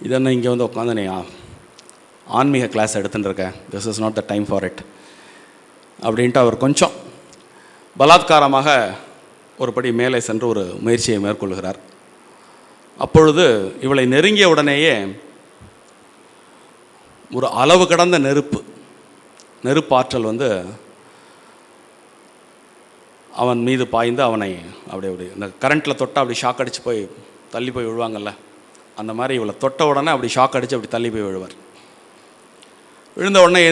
இதென்ன இங்கே வந்து உட்காந்து நீ ஆன்மீக கிளாஸ் எடுத்துகிட்டு இருக்கேன், this is not the time for it அப்படின்ட்டு அவர் கொஞ்சம் பலாத்காரமாக ஒரு படி மேலே சென்று ஒரு முயற்சியை மேற்கொள்கிறார். அப்பொழுது இவளை நெருங்கிய உடனேயே ஒரு அளவு கடந்த நெருப்பாற்றல் வந்து அவன் மீது பாய்ந்து அவனை அப்படி இந்த கரண்ட்டில் தொட்டால் அப்படி ஷாக் அடித்து போய் தள்ளி போய் விழுவாங்கல்ல, அந்த மாதிரி இவளை தொட்ட உடனே அப்படி ஷாக் அடித்து அப்படி தள்ளி போய் விழுவார். விழுந்த உடனே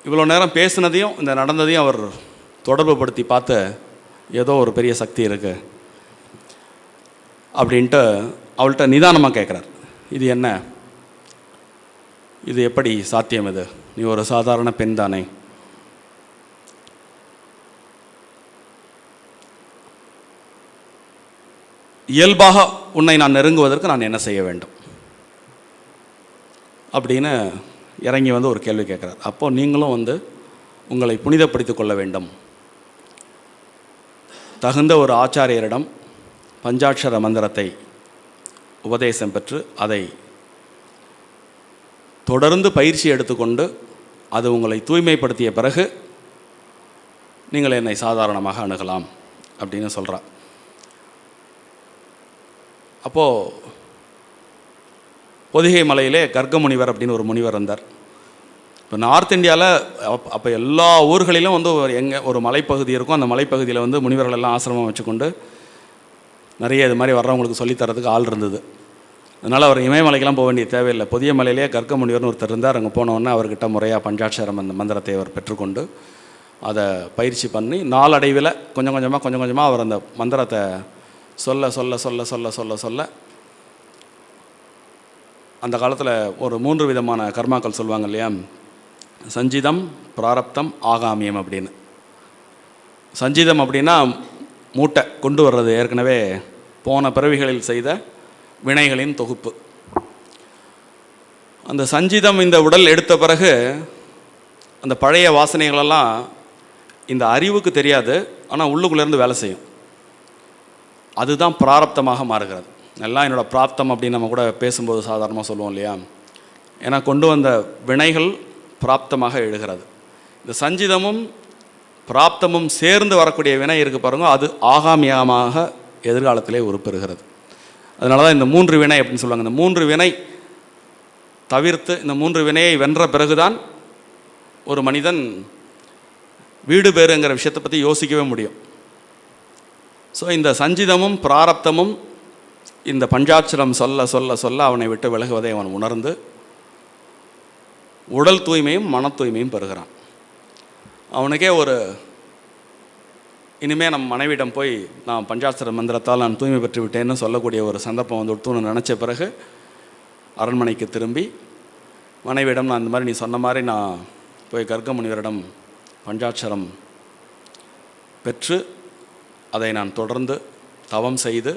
இவ்வளோ நேரம் பேசினதையும் இந்த நடந்ததையும் அவர் தொடர்பு படுத்தி பார்த்து ஏதோ ஒரு பெரிய சக்தி இருக்குது அப்படின்ட்டு அவள்கிட்ட நிதானமாக கேட்குறார். இது என்ன, இது எப்படி சாத்தியம், இது நீ ஒரு சாதாரண பெண் தானே, இயல்பாக உன்னை நான் நெருங்குவதற்கு நான் என்ன செய்ய வேண்டும் அப்படின்னு இறங்கி வந்து ஒரு கேள்வி கேட்குறார். அப்போது நீங்களும் வந்து உங்களை புனிதப்படுத்திக் கொள்ள வேண்டும், தகுந்த ஒரு ஆச்சாரியரிடம் பஞ்சாட்சர மந்திரத்தை உபதேசம் பெற்று அதை தொடர்ந்து பயிற்சி எடுத்துக்கொண்டு அது உங்களை தூய்மைப்படுத்திய பிறகு நீங்கள் என்னை சாதாரணமாக அணுகலாம் அப்படின்னு சொல்கிறார். அப்போது பொதிகை மலையிலே கர்க்க முனிவர் அப்படின்னு ஒரு முனிவர் இருந்தார். இப்போ நார்த் இந்தியாவில் அப்போ எல்லா ஊர்களிலும் வந்து ஒரு மலைப்பகுதி இருக்கும். அந்த மலைப்பகுதியில் வந்து முனிவர்கள் எல்லாம் ஆசிரமம் வச்சுக்கொண்டு நிறைய இது மாதிரி வர்றவங்களுக்கு சொல்லித்தரதுக்கு ஆள் இருந்தது. அதனால் அவர் இமயமலைக்கெல்லாம் போக வேண்டிய தேவையில்லை. புதிய மலையிலே கர்க்க முனிவர்னு ஒருத்தர் இருந்தார். அங்கே போனோடனே அவர்கிட்ட முறையாக பஞ்சாட்சர மந்திரத்தை அவர் பெற்றுக்கொண்டு அதை பயிற்சி பண்ணி நாளடைவில் கொஞ்சம் கொஞ்சமாக அவர் அந்த மந்திரத்தை சொல்ல சொல்ல சொல்ல சொல்ல சொல்ல சொல்ல அந்த காலத்தில் ஒரு 3 விதமான கர்மாக்கள் சொல்லுவாங்க இல்லையா, சஞ்சிதம், பிராரப்தம், ஆகாமியம் அப்படின்னு. சஞ்சிதம் அப்படின்னா மூட்டை கொண்டு வர்றது, ஏற்கனவே போன பிறவிகளில் செய்த வினைகளின் தொகுப்பு. அந்த சஞ்சிதம் இந்த உடல் எடுத்த பிறகு அந்த பழைய வாசனைகளெல்லாம் இந்த அறிவுக்கு தெரியாது, ஆனால் உள்ளுக்குள்ளேருந்து வேலை செய்யும். அதுதான் பிராரப்தமாக மாறுகிறது. எல்லாம் என்னோடய பிராப்தம் அப்படின்னு நம்ம கூட பேசும்போது சாதாரணமாக சொல்லுவோம் இல்லையா, ஏன்னா கொண்டு வந்த வினைகள் பிராப்தமாக எழுகிறது. இந்த சஞ்சிதமும் பிராப்தமும் சேர்ந்து வரக்கூடிய வினை இருக்குது பாருங்க, அது ஆகாமியமாக எதிர்காலத்திலே உருப்பெறுகிறது. அதனால தான் இந்த 3 வினை அப்படின்னு சொல்லுவாங்க. இந்த 3 வினை தவிர்த்து இந்த 3 வினையை வென்ற பிறகுதான் ஒரு மனிதன் வீடு பேருங்கிற விஷயத்தை பற்றி யோசிக்கவே முடியும். ஸோ இந்த சஞ்சிதமும் பிராரப்தமும் இந்த பஞ்சாட்சரம் சொல்ல சொல்ல சொல்ல அவனை விட்டு விலகுவதை அவன் உணர்ந்து உடல் தூய்மையும் மன தூய்மையும் பெறுகிறான். அவனுக்கே ஒரு இனிமேல் நம்ம மனைவியிடம் போய் நான் பஞ்சாட்சர மந்திரத்தால் நான் தூய்மை பெற்று விட்டேன்னு சொல்லக்கூடிய ஒரு சந்தர்ப்பம் வந்து ஒருத்தவனு நினச்ச பிறகு அரண்மனைக்கு திரும்பி மனைவியிடம் நான் இந்த மாதிரி நீ சொன்ன மாதிரி நான் போய் கர்க்க முனிவரிடம் பஞ்சாட்சரம் பெற்று அதை நான் தொடர்ந்து தவம் செய்து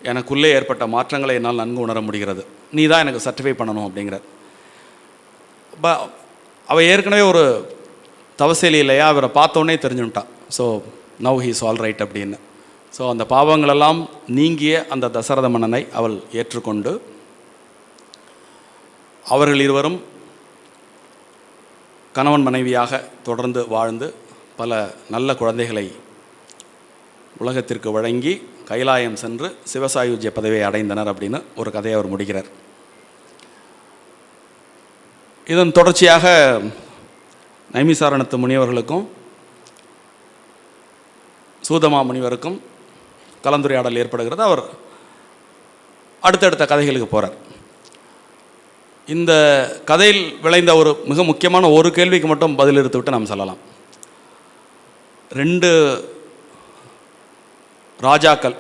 எனக்குள்ளே ஏற்பட்ட மாற்றங்களை என்னால் நன்கு உணர முடிகிறது, நீ தான் எனக்கு சர்டிஃபை பண்ணணும் அப்படிங்கிற. அவள் ஏற்கனவே ஒரு தவசேலி இல்லையா, அவரை பார்த்தோன்னே தெரிஞ்சுட்டான். So now he's all right அப்படின்னு. ஸோ அந்த பாவங்களெல்லாம் நீங்கிய அந்த தசரத மன்னனை அவள் ஏற்றுக்கொண்டு அவர்கள் இருவரும் கணவன் மனைவியாக தொடர்ந்து வாழ்ந்து பல நல்ல குழந்தைகளை உலகத்திற்கு வழங்கி கைலாயம் சென்று சிவசாயுஜ்ய பதவியை அடைந்தனர் அப்படின்னு ஒரு கதையை அவர் முடிக்கிறார். இதன் தொடர்ச்சியாக நைமிசாரணத்து முனிவர்களுக்கும் சூதமா முனிவருக்கும் கலந்துரையாடல் ஏற்படுகிறது. அவர் அடுத்தடுத்த கதைகளுக்கு போகிறார். இந்த கதையில் விளைந்த ஒரு மிக முக்கியமான ஒரு கேள்விக்கு மட்டும் பதில் எடுத்து விட்டு நாம் சொல்லலாம். 2 ராஜாக்கள்,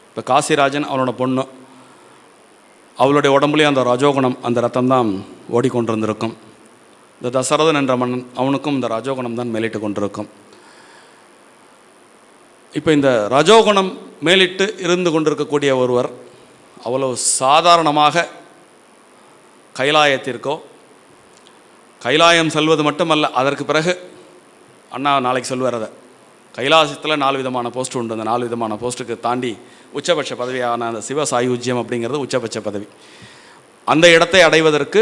இப்போ காசிராஜன் அவனோட பொண்ணு, அவளுடைய உடம்புலேயும் அந்த ரஜோகுணம் அந்த ரத்தம் தான் ஓடிக்கொண்டிருந்திருக்கும். இந்த தசரதன் என்ற மன்னன் அவனுக்கும் இந்த ரஜோகுணம் தான் மேலிட்டு கொண்டிருக்கும். இப்போ இந்த ரஜோகுணம் மேலிட்டு இருந்து கொண்டிருக்கக்கூடிய ஒருவர் அவ்வளவு சாதாரணமாக கைலாயத்திற்கோ, கைலாயம் செல்வது மட்டுமல்ல, அதற்கு பிறகு அண்ணா நாளைக்கு சொல்வார், அதை கைலாசத்தில் 4 விதமான போஸ்ட் உண்டு. அந்த 4 விதமான போஸ்ட்டுக்கு தாண்டி உச்சபட்ச பதவியான அந்த சிவ சாயுஜ்யம் அப்படிங்கிறது உச்சபட்ச பதவி. அந்த இடத்தை அடைவதற்கு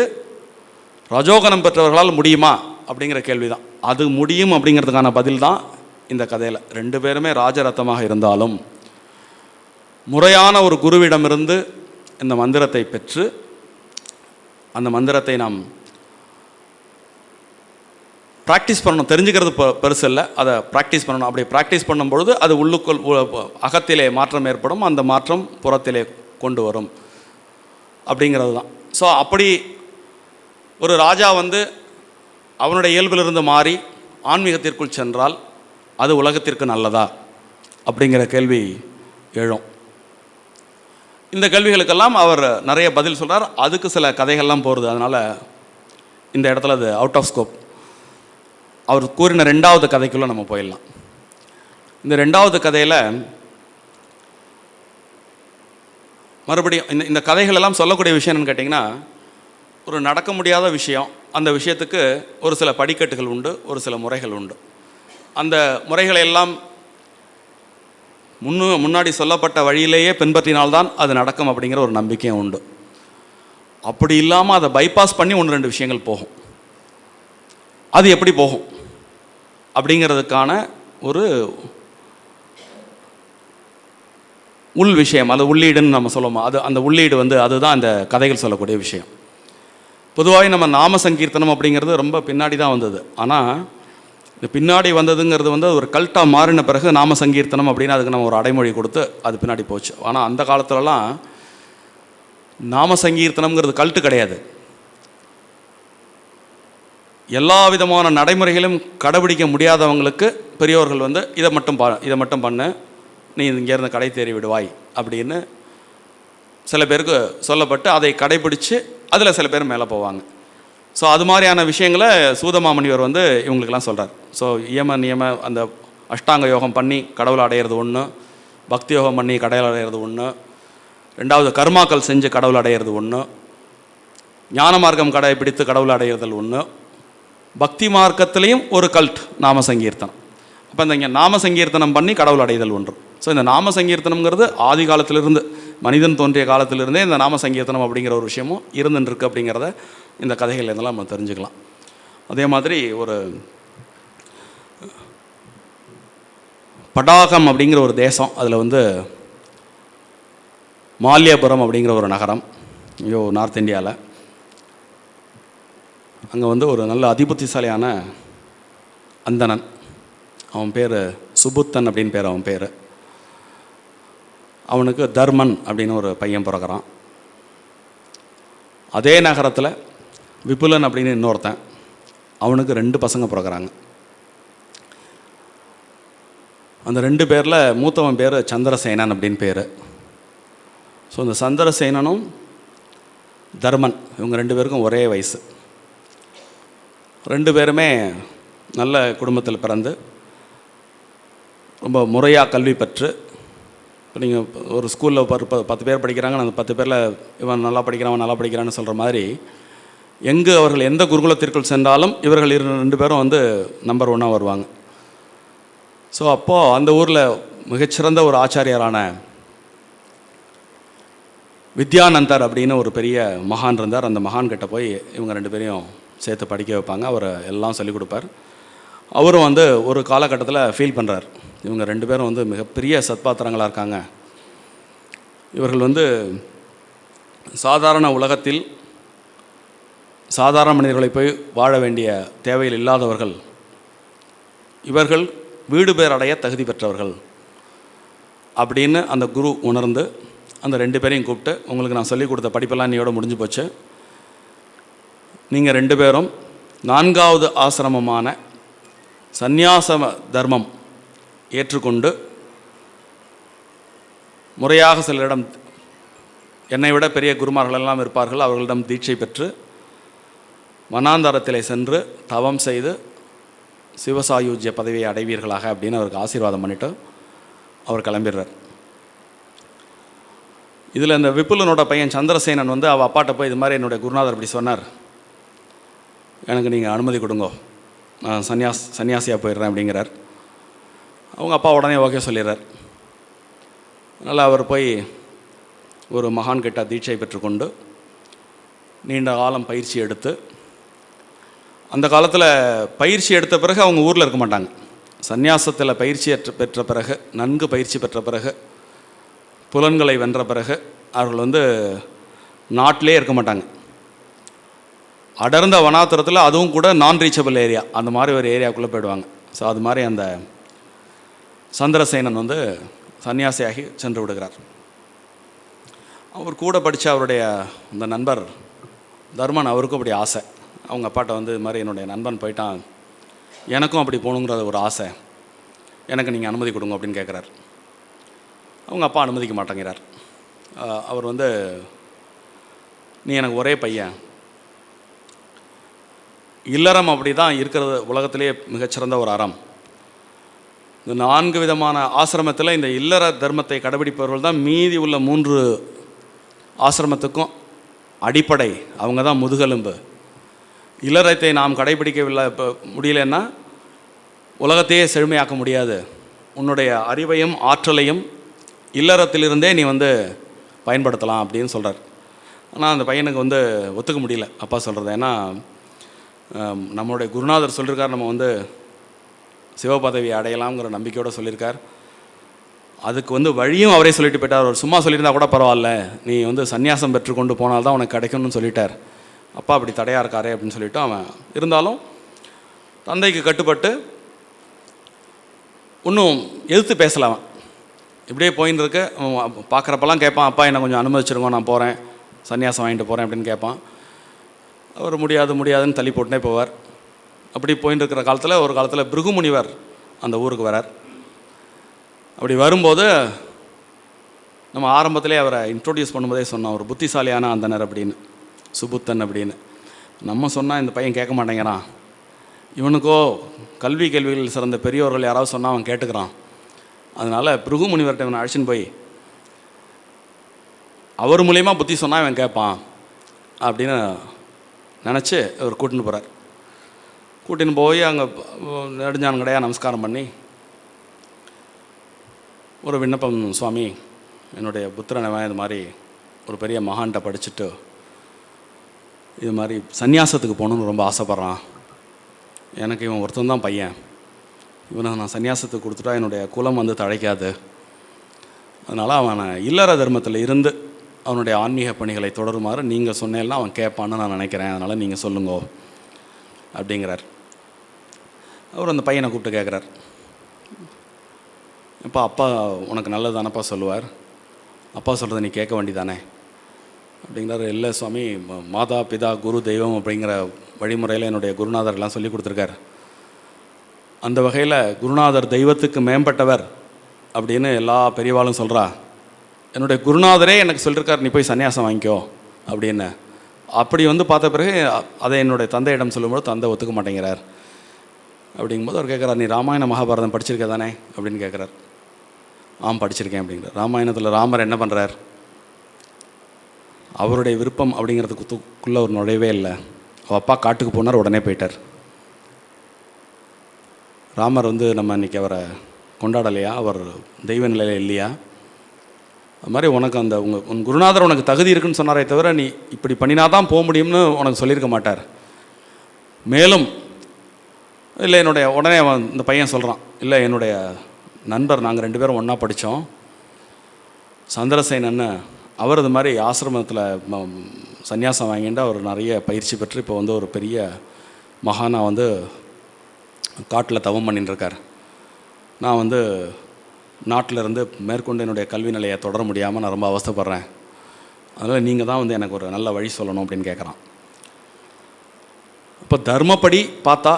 ரஜோகணம் பெற்றவர்களால் முடியுமா அப்படிங்கிற கேள்வி தான். அது முடியும் அப்படிங்கிறதுக்கான பதில் தான் இந்த கதையில். 2 பேருமே ராஜரத்தமாக இருந்தாலும் முறையான ஒரு குருவிடமிருந்து இந்த மந்திரத்தை பெற்று அந்த மந்திரத்தை நாம் ப்ராக்டிஸ் பண்ணணும். தெரிஞ்சுக்கிறது பெருசு இல்லை, அதை ப்ராக்டிஸ் பண்ணணும். அப்படி ப்ராக்டிஸ் பண்ணும்பொழுது அது உள்ளுக்குள் அகத்திலே மாற்றம் ஏற்படும், அந்த மாற்றம் புறத்திலே கொண்டு வரும் அப்படிங்கிறது தான். ஸோ அப்படி ஒரு ராஜா வந்து அவனுடைய இயல்பிலிருந்து மாறி ஆன்மீகத்திற்குள் சென்றால் அது உலகத்திற்கு நல்லதா அப்படிங்கிற கேள்வி எழும். இந்த கேள்விகளுக்கெல்லாம் அவர் நிறைய பதில் சொல்கிறார். அதுக்கு சில கதைகள்லாம் போகிறது, அதனால் இந்த இடத்துல அது அவுட் ஆஃப் ஸ்கோப். அவர் கூறின 2வது கதைக்குள்ளே நம்ம போயிடலாம். இந்த 2வது கதையில் மறுபடியும் இந்த கதைகளெல்லாம் சொல்லக்கூடிய விஷயம் என்னென்னு கேட்டிங்கன்னா, ஒரு நடக்க முடியாத விஷயம், அந்த விஷயத்துக்கு ஒரு சில படிக்கட்டுகள் உண்டு, ஒரு சில முறைகள் உண்டு. அந்த முறைகளை எல்லாம் முன்னாடி சொல்லப்பட்ட வழியிலேயே பின்பற்றினால்தான் அது நடக்கும் அப்படிங்கிற ஒரு நம்பிக்கையும் உண்டு. அப்படி இல்லாமல் அதை பைபாஸ் பண்ணி 1-2 விஷயங்கள் போகும். அது எப்படி போகும் அப்படிங்கிறதுக்கான ஒரு உள் விஷயம், அது உள்ளீடுன்னு நம்ம சொல்லுவோம். அது அந்த உள்ளீடு வந்து அதுதான் அந்த கதைகள் சொல்லக்கூடிய விஷயம். பொதுவாகவே நம்ம நாம சங்கீர்த்தனம் அப்படிங்கிறது ரொம்ப பின்னாடி தான் வந்தது. ஆனால் இந்த பின்னாடி வந்ததுங்கிறது வந்து ஒரு கல்ட்டாக மாறின பிறகு நாம சங்கீர்த்தனம் அப்படின்னு அதுக்கு நம்ம ஒரு அடைமொழி கொடுத்து அது பின்னாடி போச்சு. ஆனால் அந்த காலத்துலலாம் நாம சங்கீர்த்தனம்ங்கிறது கல்ட்டு கிடையாது. எல்லா விதமான நடைமுறைகளும் கடைபிடிக்க முடியாதவங்களுக்கு பெரியவர்கள் வந்து இதை மட்டும் பண்ணு, நீ இங்கேருந்து கடை தேறி விடுவாய் அப்படின்னு சில பேருக்கு சொல்லப்பட்டு அதை கடைபிடிச்சு அதில் சில பேர் மேலே போவாங்க. ஸோ அது மாதிரியான விஷயங்களை சூதமாமணிவர் வந்து இவங்களுக்கெல்லாம் சொல்கிறார். ஸோ நியம அந்த அஷ்டாங்க யோகம் பண்ணி கடவுளை அடையிறது ஒன்று, பக்தி யோகம் பண்ணி கடவுளை அடையிறது ஒன்று, 2வது கர்மாக்கள் செஞ்சு கடவுளை அடையிறது ஒன்று, ஞான மார்க்கம் கடைபிடித்து கடவுளை அடையிறதல் ஒன்று, பக்தி மார்க்கத்திலையும் ஒரு கல்ட் நாம சங்கீர்த்தனம். அப்போ இந்த நாம சங்கீர்த்தனம் பண்ணி கடவுள் அடைதல் ஒன்று. ஸோ இந்த நாம சங்கீர்த்தனம்ங்கிறது ஆதி காலத்திலிருந்து, மனிதன் தோன்றிய காலத்திலிருந்தே இந்த நாம சங்கீர்த்தனம் அப்படிங்கிற ஒரு விஷயமும் இருந்துருக்கு அப்படிங்கிறத இந்த கதைகள் இதெல்லாம் நம்ம தெரிஞ்சுக்கலாம். அதே மாதிரி ஒரு படாகம் அப்படிங்கிற ஒரு தேசம், அதில் வந்து மால்யபுரம் அப்படிங்கிற ஒரு நகரம், நார்த் இந்தியாவில். அங்கே வந்து ஒரு நல்ல அதிபுத்திசாலியான அந்தணன், அவன் பேர் சுபுத்தன் அப்படின்னு பேர். அவன் பேர், அவனுக்கு தர்மன் அப்படின்னு ஒரு பையன் பிறக்கிறான். அதே நகரத்தில் விபுலன் அப்படின்னு இன்னொருத்தன், அவனுக்கு 2 பசங்க பிறக்கிறாங்க. அந்த 2 பேரில் மூத்தவன் பேர் சந்திரசேனன் அப்படின்னு பேர். ஸோ இந்த சந்திரசேனனும் தர்மன் இவங்க 2 பேருக்கும் ஒரே வயசு. 2 பேருமே நல்ல குடும்பத்தில் பிறந்து ரொம்ப முறையாக கல்வி பெற்று, இப்போ நீங்கள் ஒரு ஸ்கூலில் 10 பேர் படிக்கிறாங்க, அந்த 10 பேரில் இவன் நல்லா படிக்கிறான், நல்லா படிக்கிறான்னு சொல்கிற மாதிரி எங்கு அவர்கள் எந்த குருகுலத்திற்குள் சென்றாலும் இவர்கள் 2 பேரும் வந்து நம்பர் 1 வருவாங்க. ஸோ அப்போது அந்த ஊரில் மிகச்சிறந்த ஒரு ஆச்சாரியரான வித்யானந்தர் அப்படின்னு ஒரு பெரிய மகான் இருந்தார். அந்த மகான் கிட்ட போய் இவங்க 2 பேரையும் சேர்த்து படிக்க வைப்பாங்க. அவர் எல்லாம் சொல்லிக் கொடுப்பார். அவரும் வந்து ஒரு காலகட்டத்தில் ஃபீல் பண்ணுறார், இவங்க 2 பேரும் வந்து மிகப்பெரிய சத்பாத்திரங்களாக இருக்காங்க, இவர்கள் வந்து சாதாரண உலகத்தில் சாதாரண மனிதர்களை போய் வாழ வேண்டிய தேவையில் இல்லாதவர்கள், இவர்கள் வீடு பேர் அடைய தகுதி பெற்றவர்கள் அப்படின்னு அந்த குரு உணர்ந்து அந்த 2 பேரையும் கூப்பிட்டு, உங்களுக்கு நான் சொல்லிக் கொடுத்த படிப்பெல்லாம் நீயோட முடிஞ்சு போச்சு, நீங்கள் 2 பேரும் 4வது ஆசிரமமான சந்நியாச தர்மம் ஏற்றுக்கொண்டு முறையாக சிலரிடம், என்னை விட பெரிய குருமார்கள் எல்லாம் இருப்பார்கள், அவர்களிடம் தீட்சை பெற்று வனாந்தரத்திலே சென்று தவம் செய்து சிவசாயுஜ்ய பதவியை அடைவீர்களாக அப்படின்னு அவருக்கு ஆசீர்வாதம் பண்ணிவிட்டு அவர் கிளம்பிடுறார். இதில் இந்த விபுலனோட பையன் சந்திரசேனன் வந்து அவள் அப்பாட்ட போய் இது மாதிரி என்னுடைய குருநாதர் இப்படி சொன்னார், எனக்கு நீங்கள் அனுமதி கொடுங்கோ, நான் சன்னியாசியாக போயிடுறேன் அப்படிங்கிறார். அவங்க அப்பா உடனே ஓகே சொல்லிடுறார். அதனால் அவர் போய் ஒரு மகான் கிட்ட தீட்சை பெற்றுக்கொண்டு நீண்ட காலம் பயிற்சி எடுத்து, அந்த காலத்தில் பயிற்சி எடுத்த பிறகு அவங்க ஊரில் இருக்க மாட்டாங்க. சந்நியாசத்தில் பயிற்சி பெற்ற பிறகு, நன்கு பயிற்சி பெற்ற பிறகு, புலன்களை வென்ற பிறகு அவர்கள் வந்து நாட்டிலே இருக்க மாட்டாங்க. அடர்ந்த வனாத்திரத்தில் அதுவும் கூட நான் ரீச்சபிள் ஏரியா, அந்த மாதிரி ஒரு ஏரியாவுக்குள்ளே போயிடுவாங்க. ஸோ அது மாதிரி அந்த சந்திரசேனன் வந்து சன்னியாசியாகி சென்று விடுகிறார். அவர் கூட படித்த அவருடைய அந்த நண்பர் தர்மன், அவருக்கும் அப்படி ஆசை. அவங்க அப்பாட்ட வந்து இது மாதிரி என்னுடைய நண்பன் போயிட்டான், எனக்கும் அப்படி போகணுங்கிற ஒரு ஆசை, எனக்கு நீங்கள் அனுமதி கொடுங்க அப்படின்னு கேட்குறார். அவங்க அப்பா அனுமதிக்க மாட்டேங்கிறார். அவர் வந்து, நீ எனக்கு ஒரே பையன், இல்லறம் அப்படி தான் இருக்கிறது உலகத்திலே மிகச்சிறந்த ஒரு அறம். இந்த 4 விதமான ஆசிரமத்தில் இந்த இல்லற தர்மத்தை கடைபிடிப்பவர்கள் தான் மீதி உள்ள 3 ஆசிரமத்துக்கும் அடிப்படை. அவங்க தான் முதுகெலும்பு. இல்லறத்தை நாம் கடைபிடிக்கவில்லை முடியலன்னா உலகத்தையே செழுமையாக்க முடியாது. உன்னுடைய அறிவையும் ஆற்றலையும் இல்லறத்திலிருந்தே நீ வந்து பயன்படுத்தலாம் அப்படின்னு சொல்கிறார். ஆனால் அந்த பையனுக்கு வந்து ஒத்துக்க முடியல அப்பா சொல்கிறது. ஏன்னா நம்மளுடைய குருநாதர் சொல்லியிருக்கார், நம்ம வந்து சிவபதவி அடையலாம்ங்கிற நம்பிக்கையோடு சொல்லியிருக்கார். அதுக்கு வந்து வழியும் அவரே சொல்லிட்டு போயிட்டார். அவர் சும்மா சொல்லியிருந்தா கூட பரவாயில்ல, நீ வந்து சன்னியாசம் பெற்றுக்கொண்டு போனால்தான் உனக்கு கிடைக்கணும்னு சொல்லிட்டார். அப்பா அப்படி தடையாக இருக்காரே அப்படின்னு சொல்லிவிட்டு அவன் இருந்தாலும் தந்தைக்கு கட்டுப்பட்டு இன்னும் எதிர்த்து பேசலாம். இப்படியே போயின்னு இருக்க பார்க்குறப்பெல்லாம் கேட்பான், அப்பா என்னை கொஞ்சம் அனுமதிச்சிருங்க, நான் போகிறேன், சன்னியாசம் வாங்கிட்டு போகிறேன் அப்படின்னு கேட்பான். அவர் முடியாதுன்னு தள்ளி போட்டுனே போவார். அப்படி போயின்னு இருக்கிற காலத்தில் ஒரு காலத்தில் பிருகு முனிவர் அந்த ஊருக்கு வரார். அப்படி வரும்போது நம்ம ஆரம்பத்திலே அவரை இன்ட்ரோடியூஸ் பண்ணும்போதே சொன்னோம், ஒரு புத்திசாலியான அந்தனர் அப்படின்னு, சுபுத்தன் அப்படின்னு. நம்ம சொன்னால் இந்த பையன் கேட்க மாட்டேங்கிறான், இவனுக்கோ கல்வி கேள்விகள் சிறந்த பெரியோர்கள் யாராவது சொன்னால் அவன் கேட்டுக்கிறான். அதனால் பிருகு முனிவர்கிட்ட இவனை அழைச்சின்னு போய் அவர் மூலயமா புத்தி சொன்னால் இவன் கேட்பான் அப்படின்னு நினச்சி அவர் கூட்டின்னு போகிறார். கூட்டின்னு போய் அங்கே நெடுஞ்சான் கடையாக நமஸ்காரம் பண்ணி, ஒரு விண்ணப்பம் சுவாமி, என்னுடைய புத்திரனவன் இது மாதிரி ஒரு பெரிய மகான்கிட்ட படிச்சுட்டு இது மாதிரி சன்னியாசத்துக்கு போகணுன்னு ரொம்ப ஆசைப்பட்றான். எனக்கு இவன் ஒருத்தன் தான் பையன், இவனை நான் சன்னியாசத்துக்கு கொடுத்துட்டா என்னுடைய குலம் வந்து தழைக்காது. அதனால் அவனை இல்லற தர்மத்தில் இருந்து அவனுடைய ஆன்மீக பணிகளை தொடருமாறு நீங்கள் சொன்னேன்னா அவன் கேட்பான்னு நான் நினைக்கிறேன், அதனால் நீங்கள் சொல்லுங்கோ அப்படிங்கிறார். அவர் அந்த பையனை கூப்பிட்டு கேட்குறார், இப்போ அப்பா உனக்கு நல்லது தானப்பா சொல்லுவார், அப்பா சொல்கிறத நீ கேட்க வேண்டிதானே அப்படிங்கிறார். இல்லை சுவாமி, மாதா பிதா குரு தெய்வம் அப்படிங்கிற வழிமுறையில் என்னுடைய குருநாதர் எல்லாம் சொல்லி கொடுத்துருக்கார். அந்த வகையில் குருநாதர் தெய்வத்துக்கு மேம்பட்டவர் அப்படின்னு எல்லா பெரியவாளும் சொல்கிறா. என்னுடைய குருநாதரே எனக்கு சொல்லியிருக்கார், நீ போய் சன்னியாசம் வாங்கிக்கோ அப்படின்னு. அப்படி வந்து பார்த்த பிறகு அதை என்னுடைய தந்தையிடம் சொல்லும்போது தந்தை ஒத்துக்க மாட்டேங்கிறார். அப்படிங்கும்போது அவர் கேட்குறார், நீ ராமாயண மகாபாரதம் படிச்சிருக்க தானே அப்படின்னு கேட்குறார். ஆம் படிச்சிருக்கேன் அப்படிங்கிறார். ராமாயணத்தில் ராமர் என்ன பண்ணுறார், அவருடைய விருப்பம் அப்படிங்கிறதுக்குள்ளே ஒரு நுழைவே இல்லை. அவள் அப்பா காட்டுக்கு போனார், உடனே போயிட்டார். ராமர் வந்து நம்ம இன்றைக்கி அவரை கொண்டாடலையா, அவர் தெய்வ நிலையில் இல்லையா? அது மாதிரி உனக்கு அந்த உன் குருநாதர் உனக்கு தகுதி இருக்குன்னு சொன்னாரே தவிர நீ இப்படி பண்ணினா தான் போக முடியும்னு உனக்கு சொல்லியிருக்க மாட்டார். மேலும் இல்லை என்னுடைய உடனே இந்த பையன் சொல்கிறான், இல்லை என்னுடைய நண்பர், நாங்கள் 2 பேரும் ஒன்றா படித்தோம், சந்திரசேனன்னு, அவர் இது மாதிரி ஆசிரமத்தில் சன்னியாசம் வாங்கிட்டு அவர் நிறைய பயிற்சி பெற்று இப்போ வந்து ஒரு பெரிய மகானாக வந்து காட்டில் தவம் பண்ணிட்டுருக்கார். நான் வந்து நாட்டில் இருந்து மேற்கொண்டு என்னுடைய கல்வி நிலையை தொடர முடியாமல் நான் ரொம்ப அவஸ்தைப்படுறேன், அதனால் நீங்கள் தான் வந்து எனக்கு ஒரு நல்ல வழி சொல்லணும் அப்படின்னு கேட்குறான். இப்போ தர்மப்படி பார்த்தா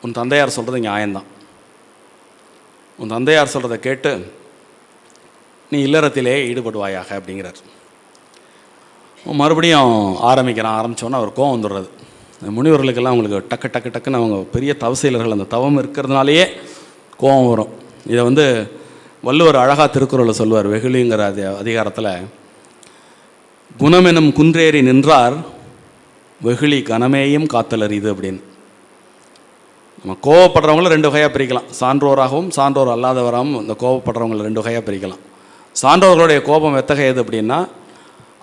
உன் தந்தையார் சொல்கிறது நியாயம்தான். உன் தந்தையார் சொல்கிறத கேட்டு நீ இல்லறத்திலே ஈடுபடுவாயாக அப்படிங்கிறார். மறுபடியும் ஆரம்பித்தோன்னே அவர் கோவம் வந்துடுறது. முனிவர்களுக்கெல்லாம் அவங்களுக்கு டக்குன்னு அவங்க பெரிய தவசீலர்கள், அந்த தவம் இருக்கிறதுனாலேயே கோபம் வரும். இதை வந்து வள்ளுவர் அழகாக திருக்குறளில் சொல்லுவார், வெகுளிங்கிற அதிகாரத்தில், குணமெனும் குன்றேறி நின்றார் வெகுளி கனமேயும் காத்தலர் இது அப்படின்னு. நம்ம கோவப்படுறவங்கள 2 வகையாக பிரிக்கலாம், சான்றோராகவும் சான்றோர் அல்லாதவராகவும். இந்த கோவப்படுறவங்களை 2 வகையாக பிரிக்கலாம். சான்றோர்களுடைய கோபம் எத்தகையது அப்படின்னா,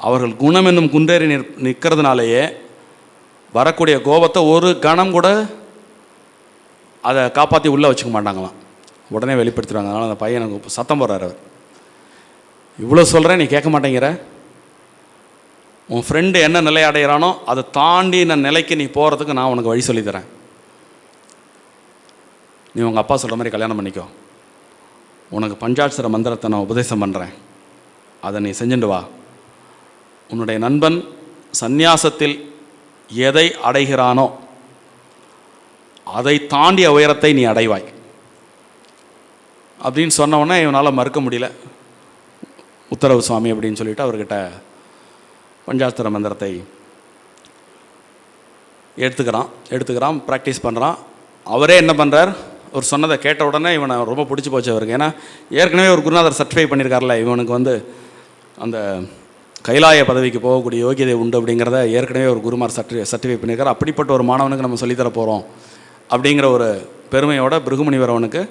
அவர்கள் குணம் என்னும் குன்றேறி நிற்கிறதுனாலேயே வரக்கூடிய கோபத்தை ஒரு கணம் கூட அதை காப்பாற்றி உள்ளே வச்சுக்க மாட்டாங்களாம், உடனே வெளிப்படுத்திடுவாங்க. அதனால் அந்த பையனுக்கு சத்தம் போடுறார், அவர் இவ்வளோ சொல்கிறேன் நீ கேட்க மாட்டேங்கிற, உன் ஃப்ரெண்டு என்ன நிலை அடைகிறானோ அதை தாண்டி நிலைக்கு நீ போகிறதுக்கு நான் உனக்கு வழி சொல்லித்தரேன். நீ உங்கள் அப்பா சொல்கிற மாதிரி கல்யாணம் பண்ணிக்கோ. உனக்கு பஞ்சாட்சர மந்திரத்தை நான் உபதேசம் பண்ணுறேன், அதை நீ செஞ்சுட்டு வா. உன்னுடைய நண்பன் சந்நியாசத்தில் எதை அடைகிறானோ அதை தாண்டிய உயரத்தை நீ அடைவாய் அப்படின்னு சொன்னவொடனே இவனால் மறுக்க முடியல. உத்தரவு சுவாமி அப்படின்னு சொல்லிட்டு அவர்கிட்ட பஞ்சாட்சர மந்திரத்தை எடுத்துக்கிறான், ப்ராக்டிஸ் பண்ணுறான். அவரே என்ன பண்ணுறார், அவர் சொன்னதை கேட்ட உடனே இவனை ரொம்ப பிடிச்சி போச்சு அவருக்கு. ஏன்னா ஏற்கனவே ஒரு குருநாதர் சர்டிஃபை பண்ணியிருக்கார்ல, இவனுக்கு வந்து அந்த கைலாய பதவிக்கு போகக்கூடிய யோகியதை உண்டு அப்படிங்கிறத ஏற்கனவே ஒரு குருமார் சர்டிஃபை பண்ணியிருக்கார். அப்படிப்பட்ட ஒரு மாணவனுக்கு நம்ம சொல்லித்தர போகிறோம் அப்படிங்கிற ஒரு பெருமையோட பிருகுமுனிவர் அவனுக்கு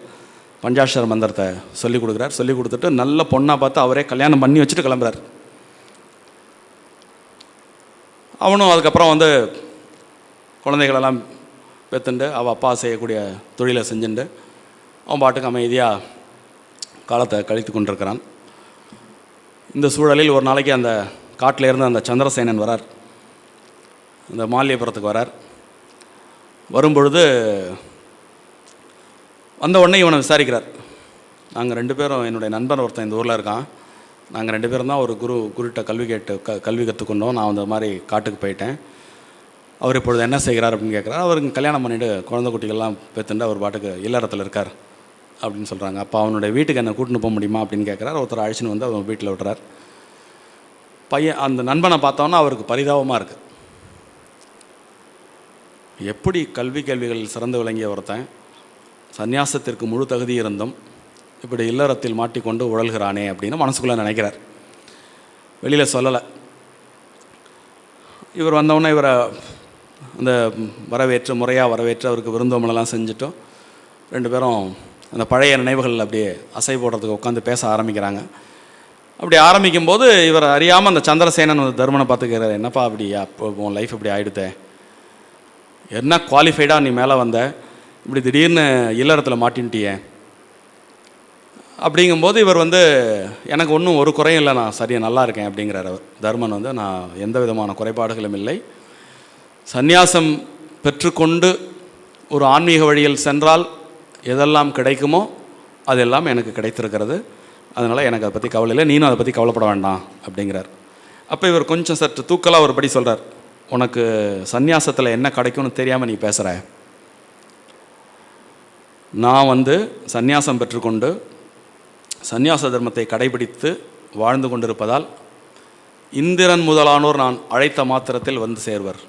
பஞ்சாட்சர மந்திரத்தை சொல்லிக் கொடுக்குறார். சொல்லி கொடுத்துட்டு நல்ல பொண்ணாக பார்த்து அவரே கல்யாணம் பண்ணி வச்சுட்டு கிளம்புறார். அவனும் அதுக்கப்புறம் வந்து குழந்தைகளெல்லாம் பெற்றுண்டு அவள் அப்பா செய்யக்கூடிய தொழிலை செஞ்சுண்டு அவன் பாட்டுக்கு அமைதியாக காலத்தை கழித்து கொண்டிருக்கிறான். இந்த சூழலில் ஒரு நாளைக்கு அந்த காட்டில் இருந்து அந்த சந்திரசேனன் வரார், இந்த மால்யபுரத்துக்கு வரார். வரும்பொழுது வந்த உடனே இவனை விசாரிக்கிறார். நாங்கள் 2 பேரும், என்னுடைய நண்பன் ஒருத்தன் இந்த ஊரில் இருக்கான், நாங்கள் 2 பேரும் தான் ஒரு குருகிட்ட கல்வி கற்றுக்கொண்டோம். நான் அந்த மாதிரி காட்டுக்கு போயிட்டேன். அவர் இப்பொழுது என்ன செய்கிறார் அப்படின்னு கேட்குறாரு. அவருக்கு கல்யாணம் பண்ணிவிட்டு குழந்தை குட்டிகள்லாம் பெற்றுண்டு அவர் பாட்டுக்கு இல்லறத்தில் இருக்கார் அப்படின்னு சொல்கிறாங்க. அப்போ அவனுடைய வீட்டுக்கு என்ன கூட்டின்னு போக முடியுமா அப்படின்னு கேட்குறாரு. ஒருத்தர் அழைச்சின்னு வந்து அவன் வீட்டில் விட்டுறார். பையன் அந்த நண்பனை பார்த்தோன்னா அவருக்கு பரிதாபமாக இருக்குது. எப்படி கேள்விகளில் சிறந்து விளங்கிய ஒருத்தன் சந்நியாசத்திற்கு முழு தகுதி இருந்தும் இப்படி இல்லறத்தில் மாட்டிக்கொண்டு உழல்கிறானே அப்படின்னு மனசுக்குள்ளே நினைக்கிறார். வெளியில் சொல்லலை. இவர் வந்தவுடனே இவரை அந்த முறையாக வரவேற்று அவருக்கு விருந்தோம்பலெல்லாம் செஞ்சுட்டோம். 2 பேரும் அந்த பழைய நினைவுகள் அப்படியே அசை போடுறதுக்கு உட்காந்து பேச ஆரம்பிக்கிறாங்க. அப்படி ஆரம்பிக்கும்போது இவர் அறியாமல் அந்த சந்திரசேனன் வந்து தர்மனை பார்த்துக்கிறார். என்னப்பா அப்படி அப்போ உன் லைஃப் இப்படி ஆகிடுதே, என்ன குவாலிஃபைடாக நீ மேலே வந்த, இப்படி திடீர்னு இல்லறத்தில் மாட்டின்ட்டியே அப்படிங்கும்போது இவர் வந்து எனக்கு ஒன்றும் ஒரு குறையும் இல்லை, நான் சரியாக நல்லா இருக்கேன் அப்படிங்கிறார் அவர். தர்மன் வந்து நான் எந்த விதமான குறைபாடுகளும் இல்லை, சந்நியாசம் பெற்றுக்கொண்டு ஒரு ஆன்மீக வழியில் சென்றால் எதெல்லாம் கிடைக்குமோ அதெல்லாம் எனக்கு கிடைத்திருக்கிறது, அதனால் எனக்கு அதை பற்றி கவலை இல்லை, நீனும் அதை பற்றி கவலைப்பட வேண்டாம் அப்படிங்கிறார். அப்போ இவர் கொஞ்சம் சற்று தூக்கலாக ஒருபடி சொல்கிறார். உனக்கு சந்நியாசத்தில் என்ன கிடைக்கும்னு தெரியாமல் நீ பேசுகிற. நான் வந்து சந்நியாசம் பெற்றுக்கொண்டு சந்நியாச தர்மத்தை கடைபிடித்து வாழ்ந்து கொண்டிருப்பதால் இந்திரன் முதலானோர் நான் அழைத்த மாத்திரத்தில் வந்து சேர்வர்.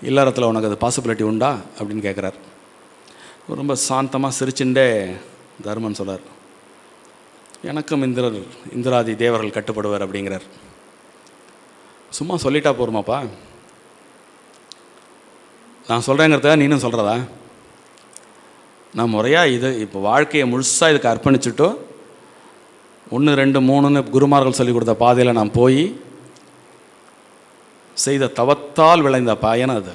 இல்லறத்தில் உனக்கு அது பாசிபிலிட்டி உண்டா அப்படின்னு கேட்குறார். ரொம்ப சாந்தமாக சிரிச்சுண்டே தர்மன் சொல்கிறார், எனக்கும் இந்திராதி தேவர்கள் கட்டுப்படுவார் அப்படிங்கிறார். சும்மா சொல்லிட்டா போருமாப்பா, நான் சொல்கிறேங்கிறத நீனும் சொல்கிறதா? நான் முறையாக இது இப்போ வாழ்க்கையை முழுசாக இதுக்கு அர்ப்பணிச்சுட்டோ 1 2 3ன்னு குருமார்கள் சொல்லிக் கொடுத்த பாதையில் நான் போய் செய்த தவத்தால் விளைந்த பயன் அது.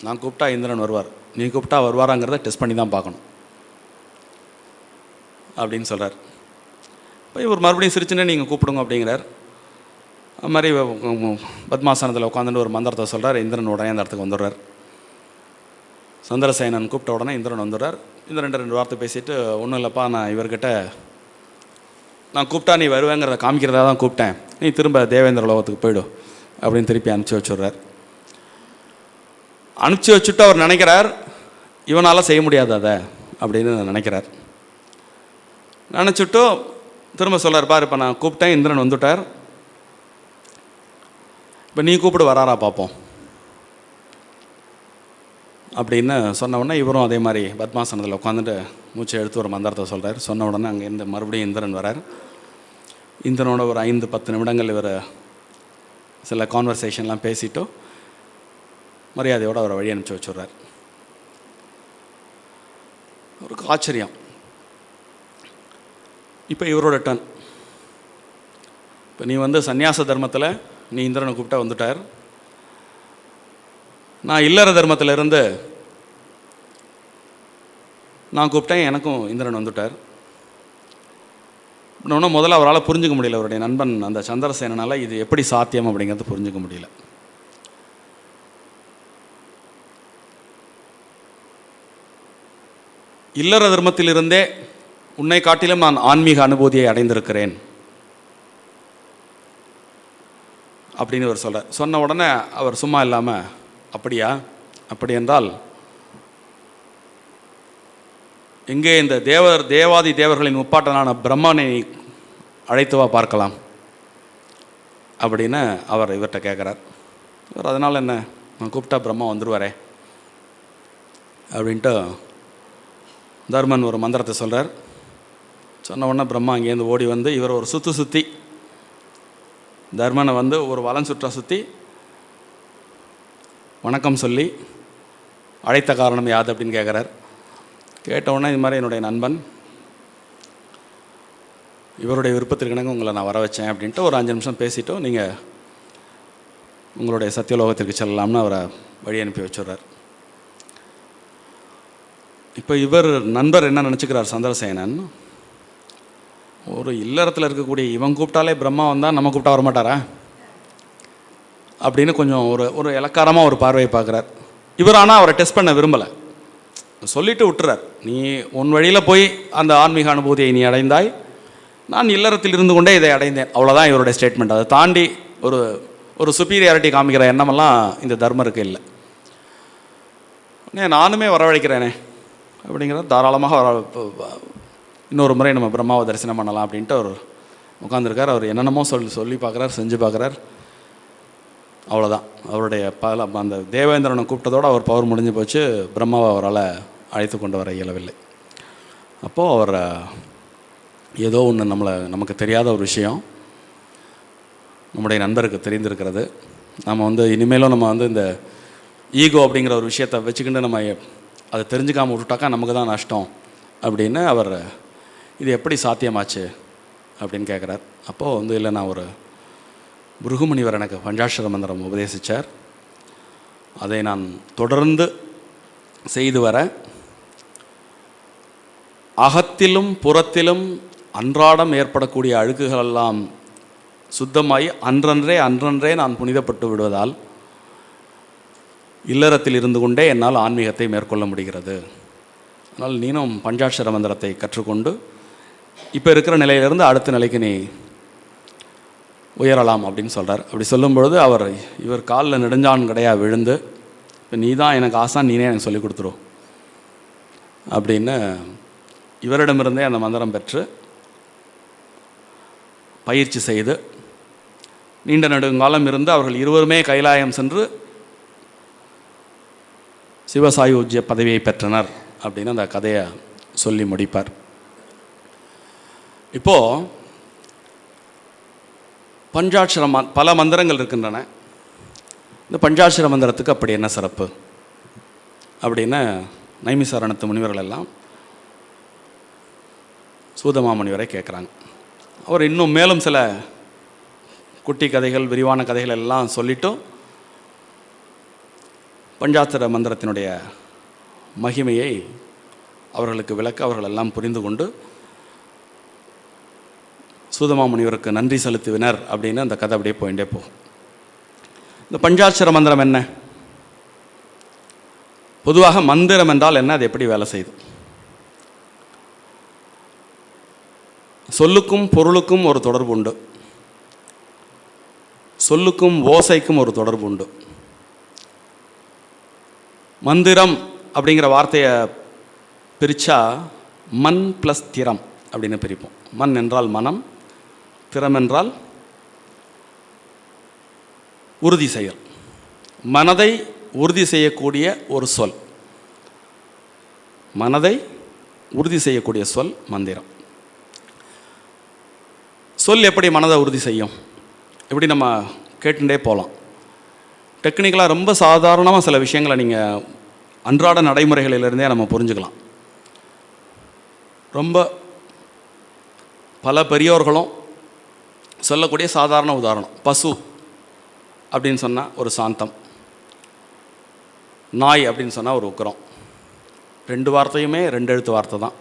நான் கூப்பிட்டா இந்திரன் வருவார், நீ கூப்பிட்டா வருவாராங்கிறத டெஸ்ட் பண்ணி தான் பார்க்கணும் அப்படின்னு சொல்கிறார். இப்போ இவர் மறுபடியும் சிரிச்சுன்னு நீங்கள் கூப்பிடுங்க அப்படிங்கிறார். அது மாதிரி பத்மாசனத்தில் உட்காந்துட்டு ஒரு மந்திரத்தை சொல்கிறார். இந்திரன் உடனே அந்த இடத்துக்கு வந்துடுறார். சந்திரசேனன் கூப்பிட்ட உடனே இந்திரன் வந்துடுறார். இந்த 2 வார்த்தை பேசிவிட்டு, ஒன்றும் இல்லைப்பா, நான் இவர்கிட்ட நான் கூப்பிட்டா நீ வருவேங்கிறத காமிக்கிறதா தான் கூப்பிட்டேன், நீ திரும்ப தேவேந்திர லோகத்துக்கு போய்டும் அப்படின்னு திருப்பி அனுப்பிச்சி வச்சுடுறார். அனுப்பிச்சி வச்சுட்டு அவர் நினைக்கிறார் இவனால் செய்ய முடியாது அதை அப்படின்னு நினைக்கிறார். நினச்சிட்டு திரும்ப சொல்கிறார், பார் இப்போ நான் கூப்பிட்டேன், இந்திரன் வந்துட்டார், இப்போ நீ கூப்பிடு வராரா பார்ப்போம் அப்படின்னு சொன்ன உடனே இவரும் அதே மாதிரி பத்மாசனத்தில் உட்காந்துட்டு மூச்சை எடுத்து ஒரு மந்திரத்தை சொல்கிறார். சொன்ன உடனே அங்கேருந்து மறுபடியும் இந்திரன் வரார். இந்திரனோட ஒரு 5-10 நிமிடங்கள் இவர் சில கான்வர்சேஷன்லாம் பேசிட்டோ மரியாதையோடு அவரை வழி அனுப்பிச்சி வச்சுடுறார். அவருக்கு ஆச்சரியம். இப்போ இவரோட டர்ன். இப்போ நீ வந்து சந்நியாச தர்மத்தில் நீ இந்திரனை கூப்பிட்டா வந்துட்டார், நான் இல்லற தர்மத்தில் இருந்து நான் கூப்பிட்டேன், எனக்கும் இந்திரன் வந்துட்டார். இன்னொன்று முதல்ல அவரால் புரிஞ்சுக்க முடியல, அவருடைய நண்பன் அந்த சந்திரசேனனால் இது எப்படி சாத்தியம் அப்படிங்கிறது புரிஞ்சுக்க முடியல. இல்லற தர்மத்திலிருந்தே உன்னை காட்டிலும் நான் ஆன்மீக அனுபூதியை அடைந்திருக்கிறேன் அப்படின்னு அவர் சொல்கிறார். சொன்ன உடனே அவர் சும்மா இல்லாமல், அப்படியா, அப்படி என்றால் எங்கே இந்த தேவாதி தேவர்களின் முப்பாட்டனான பிரம்மனை அழைத்து வா பார்க்கலாம் அப்படின்னு அவர் இவர்கிட்ட கேட்குறார். இவர் அதனால் என்ன, நான் கூப்பிட்டா பிரம்மா வந்துடுவாரே அப்படின்ட்டு தர்மன் ஒரு மந்திரத்தை சொல்கிறார். சொன்ன உடனே பிரம்மா அங்கேருந்து ஓடி வந்து இவர் ஒரு சுற்றி தர்மனை வந்து ஒரு வலம் சுற்றி வணக்கம் சொல்லி அழைத்த காரணம் யாது அப்படின்னு கேட்குறார். கேட்டவுடனே இது மாதிரி என்னுடைய நண்பன் இவருடைய விருப்பத்திற்கிணங்க உங்களை நான் வர வச்சேன் அப்படின்ட்டு ஒரு 5 நிமிஷம் பேசிட்டோம், நீங்கள் உங்களுடைய சத்தியலோகத்திற்கு செல்லலாம்னு அவரை வழி அனுப்பி வச்சுடுறார். இப்போ இவர் நண்பர் என்ன நினச்சிக்கிறார், சந்திரசேனன் ஒரு இல்லறத்தில் இருக்கக்கூடிய இவன் கூப்பிட்டாலே பிரம்மா வந்தால் நம்ம கூப்பிட்டா வரமாட்டாரா அப்படின்னு கொஞ்சம் ஒரு இலக்காரமாக ஒரு பார்வையை பார்க்குறார். இவர் ஆனால் அவரை டெஸ்ட் பண்ண விரும்பலை, சொல்லிட்டு விட்டுறார். நீ உன் வழியில் போய் அந்த ஆன்மீக அனுபூதியை நீ அடைந்தாய், நான் இல்லறத்தில் இருந்து கொண்டே இதை அடைந்தேன், அவ்வளோதான் இவருடைய ஸ்டேட்மெண்ட். அதை தாண்டி ஒரு சுப்பீரியாரிட்டி காமிக்கிற எண்ணமெல்லாம் இந்த தர்மருக்கு இல்லை. நானுமே வரவழைக்கிறேனே அப்படிங்கிற தாராளமாக இன்னொரு முறை நம்ம பிரம்மாவை தரிசனம் பண்ணலாம் அப்படின்ட்டு அவர் உட்காந்துருக்கார். அவர் என்னென்னமோ சொல்லி பார்க்குறார், செஞ்சு பார்க்குறார். அவ்வளோதான், அவருடைய அந்த தேவேந்திரனை கூப்பிட்டதோடு அவர் பவர் முடிஞ்சு போச்சு. பிரம்மாவை அவரால் அழைத்து கொண்டு வர இயலவில்லை. அப்போது அவர் ஏதோ ஒன்று நமக்கு தெரியாத ஒரு விஷயம் நம்முடைய நண்பருக்கு தெரிந்திருக்கிறது. நம்ம இனிமேலும் நம்ம இந்த ஈகோ அப்படிங்கிற ஒரு விஷயத்தை வச்சுக்கிட்டு நம்ம அதை தெரிஞ்சுக்காமல் விட்டுட்டாக்கா நமக்கு தான் நஷ்டம் அப்படின்னு அவர் இது எப்படி சாத்தியமாச்சு அப்படின்னு கேட்குறார். அப்போது இல்லை, நான் ஒரு பிருகுமுனிவர் எனக்கு பஞ்சாட்சர மந்திரம் உபதேசித்தார், அதை நான் தொடர்ந்து செய்து வர அகத்திலும் புறத்திலும் அன்றாடம் ஏற்படக்கூடிய அழுக்குகளெல்லாம் சுத்தமாகி அன்றன்றே நான் புனிதப்பட்டு விடுவதால் இல்லறத்தில் இருந்து கொண்டே என்னால் ஆன்மீகத்தை மேற்கொள்ள முடிகிறது. அதனால் நீனும் பஞ்சாட்சர மந்திரத்தை கற்றுக்கொண்டு இப்போ இருக்கிற நிலையிலிருந்து அடுத்த நிலைக்கு நீ உயரலாம் அப்படின்னு சொல்கிறார். அப்படி சொல்லும் பொழுது இவர் காலில் நெடுஞ்சான் கிடையாது விழுந்து, இப்போ நீ தான் எனக்கு ஆசான், நீனே எனக்கு சொல்லிக் கொடுத்துரும் அப்படின்னு இவரிடமிருந்தே அந்த மந்திரம் பெற்று பயிற்சி செய்து நீண்ட நெடுங்காலம் இருந்து அவர்கள் இருவருமே கைலாயம் சென்று சிவசாயுஜ்ய பதவியை பெற்றனர் அப்படின்னு அந்த கதையை சொல்லி முடிப்பார். இப்போது பஞ்சாட்சர பல மந்திரங்கள் இருக்கின்றன. இந்த பஞ்சாட்சர மந்திரத்துக்கு அப்படி என்ன சிறப்பு அப்படின்னு நைமிசாரணத்து முனிவர்கள் எல்லாம் சூதமாமுனிவரை கேட்குறாங்க. அவர் இன்னும் மேலும் சில குட்டி கதைகள், விரிவான கதைகள் எல்லாம் சொல்லிட்டும் பஞ்சாட்சர மந்திரத்தினுடைய மகிமையை அவர்களுக்கு விளக்க அவர்கள் எல்லாம் புரிந்து கொண்டு சூதமாமுனிவருக்கு நன்றி செலுத்துவினர் அப்படின்னு அந்த கதை அப்படியே போயிட்டே போகும். இந்த பஞ்சாட்சர மந்திரம் என்ன? பொதுவாக மந்திரம் என்றால் என்ன, அது எப்படி வேலை செய்யுது? சொல்லுக்கும் பொருளுக்கும் ஒரு தொடர்பு உண்டு, சொல்லுக்கும் ஓசைக்கும் ஒரு தொடர்பு உண்டு. மந்திரம் அப்படிங்கிற வார்த்தையை பிரித்தா மண் ப்ளஸ் திறம் அப்படின்னு பிரிப்போம். மண் என்றால் மனம், திறம் என்றால் உறுதி செயல். மனதை உறுதி செய்யக்கூடிய ஒரு சொல், மனதை உறுதி செய்யக்கூடிய சொல் மந்திரம். சொல் எப்படி மனதை உறுதி செய்யும்? எப்படி நம்ம கேட்டுட்டே போகலாம். டெக்னிக்கலாக ரொம்ப சாதாரணமாக சில விஷயங்களை நீங்கள் அன்றாட நடைமுறைகளிலிருந்தே நம்ம புரிஞ்சுக்கலாம். ரொம்ப பல பெரியோர்களும் சொல்லக்கூடிய சாதாரண உதாரணம், பசு அப்படின்னு சொன்னால் ஒரு சாந்தம், நாய் அப்படின்னு சொன்னால் ஒரு உக்கிரம். 2 வார்த்தையுமே 2 எழுத்து வார்த்தை தான்.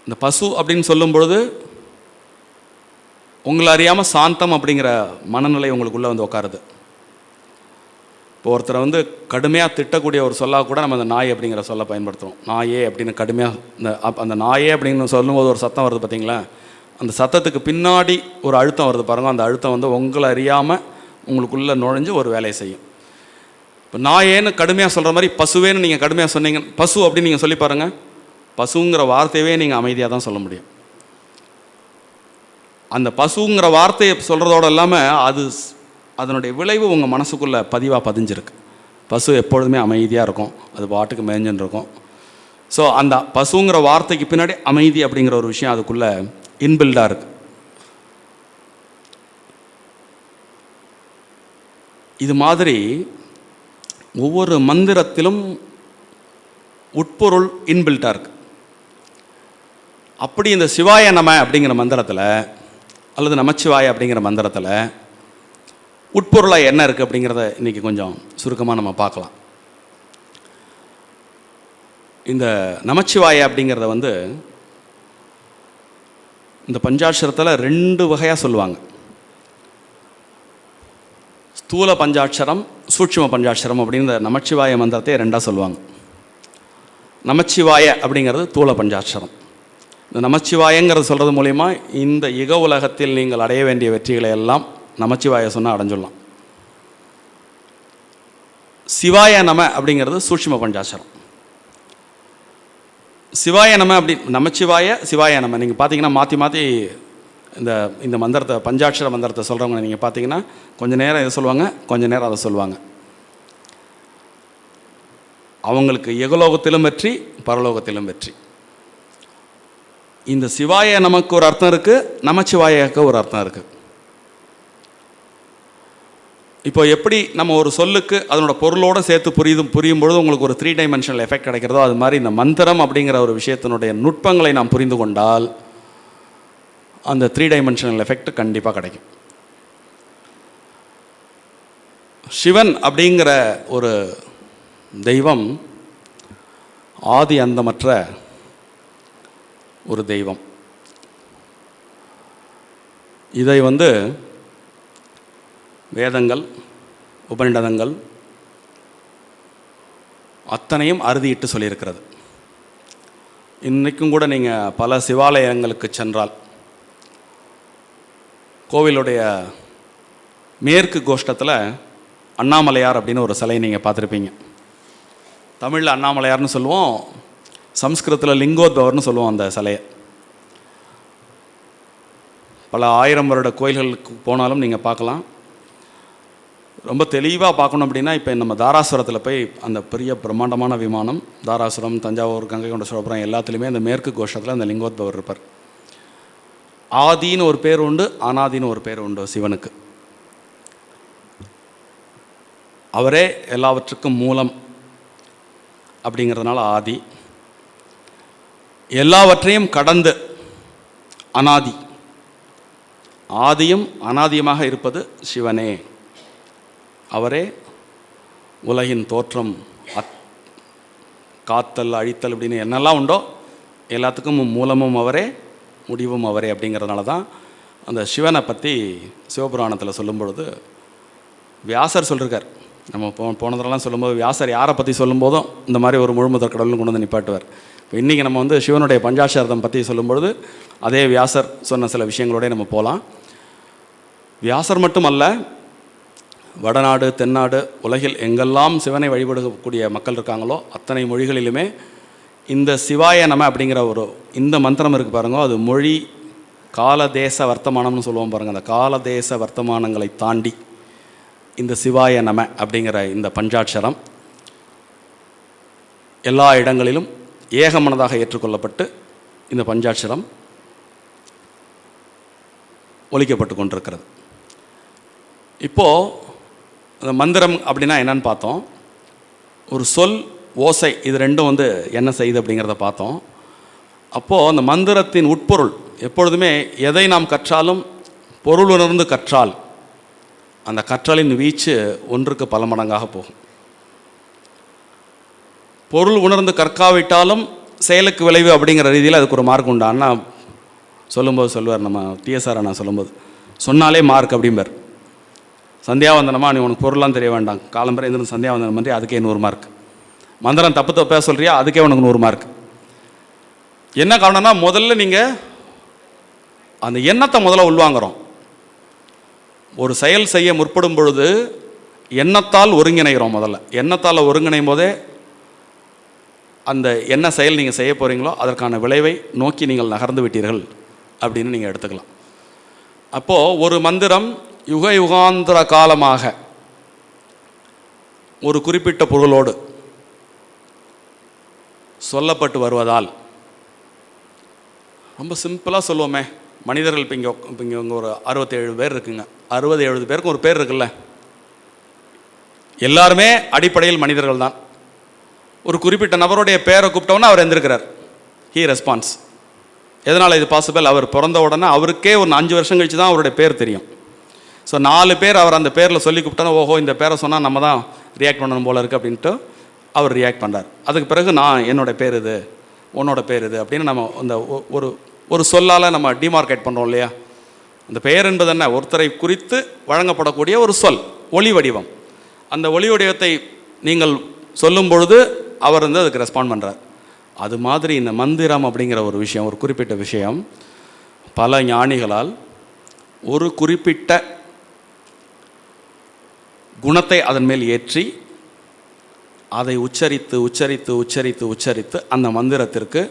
இந்த பசு அப்படின்னு சொல்லும் பொழுது உங்களை அறியாமல் சாந்தம் அப்படிங்கிற மனநிலை உங்களுக்குள்ளே வந்து உட்காருது. இப்போ ஒருத்தரை வந்து கடுமையாக திட்டக்கூடிய ஒரு சொல்லாக கூட நம்ம அந்த நாய் அப்படிங்கிற சொல்ல பயன்படுத்துகிறோம். நாயே அப்படின்னு கடுமையாக அந்த நாயே அப்படின்னு சொல்லும்போது ஒரு சத்தம் வருது பார்த்தீங்களா, அந்த சத்தத்துக்கு பின்னாடி ஒரு அழுத்தம் வருது பாருங்கள். அந்த அழுத்தம் வந்து உங்களை அறியாமல் உங்களுக்குள்ளே நுழைஞ்சு ஒரு வேலையை செய்யும். இப்போ நாயேன்னு கடுமையாக சொல்கிற மாதிரி பசுவேன்னு நீங்கள் கடுமையாக சொன்னீங்க, பசு அப்படின்னு நீங்கள் சொல்லி பாருங்கள், பசுங்கிற வார்த்தையவே நீங்கள் அமைதியாக தான் சொல்ல முடியும். அந்த பசுங்கிற வார்த்தையை சொல்கிறதோடு இல்லாமல் அதனுடைய விளைவு உங்கள் மனசுக்குள்ளே பதிவாக பதிஞ்சிருக்கு. பசு எப்பொழுதுமே அமைதியாக இருக்கும், அது பாட்டுக்கு மேய்ஞ்சுன்னு இருக்கும். ஸோ அந்த பசுங்கிற வார்த்தைக்கு பின்னாடி அமைதி அப்படிங்கிற ஒரு விஷயம் அதுக்குள்ளே இன்பில்டாக இருக்குது. இது மாதிரி ஒவ்வொரு மந்திரத்திலும் உட்பொருள் இன்பில்டாக இருக்குது. அப்படி இந்த சிவாய நம அப்படிங்கிற மந்திரத்தில் அல்லது நமச்சிவாய அப்படிங்கிற மந்திரத்தில் உட்பொருளாக என்ன இருக்குது அப்படிங்கிறத இன்றைக்கி கொஞ்சம் சுருக்கமாக நம்ம பார்க்கலாம். இந்த நமச்சிவாய அப்படிங்கிறத வந்து இந்த பஞ்சாட்சரத்தில் 2 வகையாக சொல்லுவாங்க. ஸ்தூல பஞ்சாட்சரம், சூட்சும பஞ்சாட்சரம் அப்படின்னு இந்த நமச்சிவாய மந்திரத்தை 2ஆக சொல்லுவாங்க. நமச்சிவாய அப்படிங்கிறது தூல பஞ்சாட்சரம். இந்த நமச்சிவாயங்கிறது சொல்கிறது மூலிமா இந்த இக உலகத்தில் நீங்கள் அடைய வேண்டிய வெற்றிகளை எல்லாம் நமச்சிவாய சொன்னால் அடைஞ்சிடலாம். சிவாய நம அப்படிங்கிறது சூட்சும பஞ்சாட்சரம். சிவாய நம அப்படி நமச்சிவாய சிவாய நம நீங்கள் பார்த்தீங்கன்னா மாற்றி மாற்றி இந்த மந்திரத்தை பஞ்சாட்சர மந்திரத்தை சொல்கிறவங்க நீங்கள் பார்த்தீங்கன்னா கொஞ்சம் நேரம் இதை சொல்லுவாங்க, கொஞ்சம் நேரம் அதை சொல்லுவாங்க. அவங்களுக்கு எகலோகத்திலும் வெற்றி, பரலோகத்திலும் வெற்றி. இந்த சிவாய நமக்கு ஒரு அர்த்தம் இருக்குது, நமச்சிவாயக்கு ஒரு அர்த்தம் இருக்குது. இப்போ எப்படி நம்ம ஒரு சொல்லுக்கு அதனோட பொருளோடு சேர்த்து புரியும் பொழுது உங்களுக்கு ஒரு 3 டைமென்ஷனல் எஃபெக்ட் கிடைக்கிறதோ, அது மாதிரி இந்த மந்திரம் அப்படிங்கிற ஒரு விஷயத்தினுடைய நுட்பங்களை நாம் புரிந்து கொண்டால் அந்த 3 டைமென்ஷனல் எஃபெக்ட் கண்டிப்பாக கிடைக்கும். சிவன் அப்படிங்கிற ஒரு தெய்வம் ஆதி அந்தமற்ற ஒரு தெய்வம். இதை வந்து வேதங்கள், உபநிடதங்கள் அத்தனையும் அறுதியிட்டு சொல்லியிருக்கிறது. இன்றைக்கும் கூட நீங்கள் பல சிவாலயங்களுக்கு சென்றால் கோவிலுடைய மேற்கு கோஷ்டத்தில் அண்ணாமலையார் அப்படின்னு ஒரு சிலையை நீங்கள் பார்த்துருப்பீங்க. தமிழில் அண்ணாமலையார்னு சொல்லுவோம், சம்ஸ்கிருதத்தில் லிங்கோத்பவர்னு சொல்லுவோம் அந்த சிலையை. பல 1000 வருட கோயில்களுக்கு போனாலும் நீங்கள் பார்க்கலாம். ரொம்ப தெளிவாக பார்க்கணும் அப்படின்னா இப்போ நம்ம தாராசுரத்தில் போய் அந்த பெரிய பிரம்மாண்டமான விமானம், தாராசுரம், தஞ்சாவூர், கங்கை கொண்ட சோழபுரம் எல்லாத்துலேயுமே அந்த மேற்கு கோஷ்டத்தில் அந்த லிங்கோத்பவர் இருப்பார். ஆதின்னு ஒரு பேர் உண்டு, அனாதின்னு ஒரு பேர் உண்டு சிவனுக்கு. அவரே எல்லாவற்றுக்கும் மூலம் அப்படிங்கிறதுனால ஆதி. எல்லாவற்றையும் கடந்து அனாதி. ஆதியும் அனாதியமாக இருப்பது சிவனே. அவரே உலகின் தோற்றம், காத்தல், அழித்தல் அப்படின்னு என்னெல்லாம் உண்டோ எல்லாத்துக்கும் மூலமும் அவரே, முடிவும் அவரே. அப்படிங்கிறதுனால தான் அந்த சிவனை பற்றி சிவபுராணத்தில் சொல்லும் பொழுது வியாசர் சொல்லியிருக்கார். நம்ம போனதெல்லாம் சொல்லும்போது வியாசர் யாரை பற்றி சொல்லும்போதும் இந்த மாதிரி ஒரு முழுமுதற் கடவுள்னு கொண்டு வந்து நிப்பாட்டுவார். இப்போ இன்றைக்கி நம்ம வந்து சிவனுடைய பஞ்சாட்சரம் பற்றி சொல்லும்பொழுது அதே வியாசர் சொன்ன சில விஷயங்களோடய நம்ம போகலாம். வியாசர் மட்டுமல்ல, வடநாடு, தென்னாடு, உலகில் எங்கெல்லாம் சிவனை வழிபடக்கூடிய மக்கள் இருக்காங்களோ அத்தனை மொழிகளிலுமே இந்த சிவாய நம அப்படிங்கிற ஒரு இந்த மந்திரம் இருக்குது பாருங்க. அது மொழி கால தேச வர்த்தமானம்னு சொல்லுவோம் பாருங்கள். அந்த கால தேச வர்த்தமானங்களை தாண்டி இந்த சிவாய நம அப்படிங்கிற இந்த பஞ்சாட்சரம் எல்லா இடங்களிலும் ஏகமனதாக ஏற்றுக்கொள்ளப்பட்டு இந்த பஞ்சாட்சரம் ஒலிக்கப்பட்டு கொண்டிருக்கிறது. இப்போது அந்த மந்திரம் அப்படின்னா என்னன்னு பார்த்தோம். ஒரு சொல், ஓசை, இது ரெண்டும் வந்து என்ன செய்யுது அப்படிங்கிறத பார்த்தோம். அப்போது அந்த மந்திரத்தின் உட்பொருள் எப்பொழுதுமே எதை நாம் கற்றாலும் பொருள் உணர்ந்து கற்றால் அந்த கற்றலின் வீச்சு ஒன்றுக்கு பல மடங்காக போகும். பொருள் உணர்ந்து கற்காவிட்டாலும் செயலுக்கு விளைவு அப்படிங்கிற ரீதியில் அதுக்கு ஒரு மார்க் உண்டு. அண்ணா சொல்லும்போது சொல்லுவார், நம்ம டிஎஸ்ஆர் அண்ணா சொல்லும்போது, சொன்னாலே மார்க் அப்படிம்பார். சந்தியாவந்தனமா நீ உனக்கு பொருளாம் தெரிய வேண்டாம், காலம்பரை எந்திருந்து சந்தியாவந்தனம் பண்ணி அதுக்கே 100 மார்க். மந்திரம் தப்பு தப்பாக சொல்கிறியா அதுக்கே உனக்கு 100 மார்க். என்ன காரணம்னா முதல்ல நீங்கள் அந்த எண்ணத்தை முதல்ல உள்வாங்கிறோம். ஒரு செயல் செய்ய முற்படும் பொழுது எண்ணத்தால் ஒருங்கிணைகிறோம். முதல்ல எண்ணத்தால் ஒருங்கிணையும் போதே அந்த என்ன செயல் நீங்கள் செய்ய போகிறீங்களோ அதற்கான விளைவை நோக்கி நீங்கள் நகர்ந்து விட்டீர்கள் அப்படின்னு நீங்கள் எடுத்துக்கலாம். அப்போது ஒரு மந்திரம் யுக யுகாந்திர காலமாக ஒரு குறிப்பிட்ட பொருளோடு சொல்லப்பட்டு வருவதால், ரொம்ப சிம்பிளாக சொல்லுவோமே, மனிதர்கள் இப்போ இங்கே ஒரு 67 பேர் இருக்குங்க, 60-70 பேருக்கு ஒரு பேர் இருக்குல்ல, எல்லாருமே அடிப்படையில் மனிதர்கள் தான். ஒரு குறிப்பிட்ட நபருடைய பேரை கூப்பிட்டோன்னா அவர் எந்திருக்கிறார், ஹீ ரெஸ்பான்ஸ். எதனால் இது பாசிபிள்? அவர் பிறந்த உடனே அவருக்கே ஒரு 5 வருஷம் கழிச்சு தான் அவருடைய பேர் தெரியும். ஸோ 4 பேர் அவர் அந்த பேரில் சொல்லி கூப்பிட்டோன்னா, ஓஹோ இந்த பேரை சொன்னால் நம்ம தான் ரியாக்ட் பண்ணணும் போல இருக்குது அப்படின்ட்டு அவர் ரியாக்ட் பண்ணுறார். அதுக்கு பிறகு நான் என்னோட பேர் இது, உன்னோட பேர் இது அப்படின்னு நம்ம அந்த ஒரு சொல்லால் நம்ம டிமார்க்கேட் பண்ணுறோம் இல்லையா. அந்த பெயர் என்பது என்ன? ஒருத்தரை குறித்து வழங்கப்படக்கூடிய ஒரு சொல், ஒளி வடிவம். அந்த ஒளி வடிவத்தை நீங்கள் சொல்லும் பொழுது அவர் வந்து அதுக்கு ரெஸ்பாண்ட் பண்ணுறார். அது மாதிரி இந்த மந்திரம் அப்படிங்கிற ஒரு விஷயம், ஒரு குறிப்பிட்ட விஷயம் பல ஞானிகளால் ஒரு குறிப்பிட்ட குணத்தை அதன் மேல் ஏற்றி அதை உச்சரித்து உச்சரித்து உச்சரித்து உச்சரித்து அந்த மந்திரத்திற்கு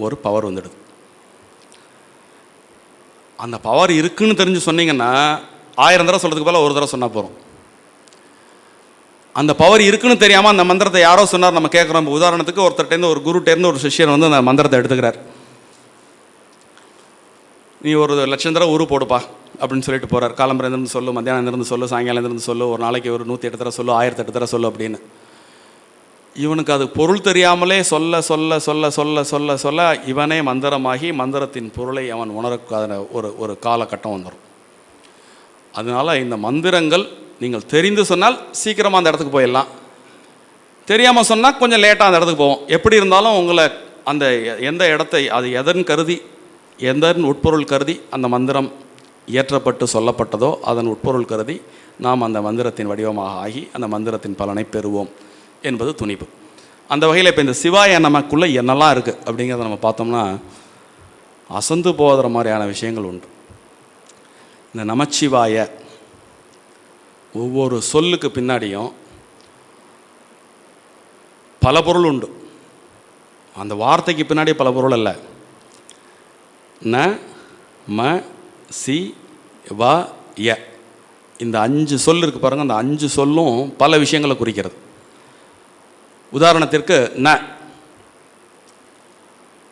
ஒரு பவர் வந்துடுது. அந்த பவர் இருக்குன்னு தெரிஞ்சு சொன்னீங்கன்னா 1000 தடவை சொல்கிறதுக்கு போல ஒரு தடவை சொன்னால் போகிறோம். அந்த பவர் இருக்குன்னு தெரியாமல் அந்த மந்திரத்தை யாரோ சொன்னார், நம்ம கேட்குறோம். உதாரணத்துக்கு ஒருத்தர்கிட்டேருந்து, ஒரு குருட்டேருந்து ஒரு சிஷ்யர் வந்து அந்த மந்திரத்தை எடுத்துக்கிறார். நீ ஒரு 1,00,000 தடவை உரு போடுப்பா அப்படின்னு சொல்லிட்டு போகிறார். காலம்பரையிலிருந்து சொல்லு, மத்தியானம் சொல்லு, சாயங்காலம் சொல்லு, ஒரு நாளைக்கு ஒரு 108 தடவை சொல்லு, 1008 தடவை சொல்லு அப்படின்னு. இவனுக்கு அது பொருள் தெரியாமலே சொல்ல சொல்ல சொல்ல சொல்ல சொல்ல சொல்ல இவனே மந்திரமாகி மந்திரத்தின் பொருளை அவன் உணரக்காத ஒரு காலகட்டம் வந்துடும். அதனால் இந்த மந்திரங்கள் நீங்கள் தெரிந்து சொன்னால் சீக்கிரமாக அந்த இடத்துக்கு போயிடலாம், தெரியாமல் சொன்னால் கொஞ்சம் லேட்டாக அந்த இடத்துக்கு போவோம். எப்படி இருந்தாலும் உங்களை அந்த எந்த இடத்தை அது எதன் கருதி, எதன் உட்பொருள் கருதி அந்த மந்திரம் இயற்றப்பட்டு சொல்லப்பட்டதோ அதன் உட்பொருள் கருதி நாம் அந்த மந்திரத்தின் வடிவமாக ஆகி அந்த மந்திரத்தின் பலனை பெறுவோம் என்பது துணிப்பு. அந்த வகையில் இப்போ இந்த சிவாய நமக்குள்ளே என்னெல்லாம் இருக்குது அப்படிங்கிறத நம்ம பார்த்தோம்னா அசந்து போகிற மாதிரியான விஷயங்கள் உண்டு. இந்த நமச்சிவாய ஒவ்வொரு சொல்லுக்கு பின்னாடியும் பல பொருள் உண்டு. அந்த வார்த்தைக்கு பின்னாடி பல பொருள் அல்ல. ந ம சி வ ய இந்த 5 சொல் இருக்குது பாருங்கள். அந்த 5 சொல்லும் பல விஷயங்களை குறிக்கிறது. உதாரணத்திற்கு ந,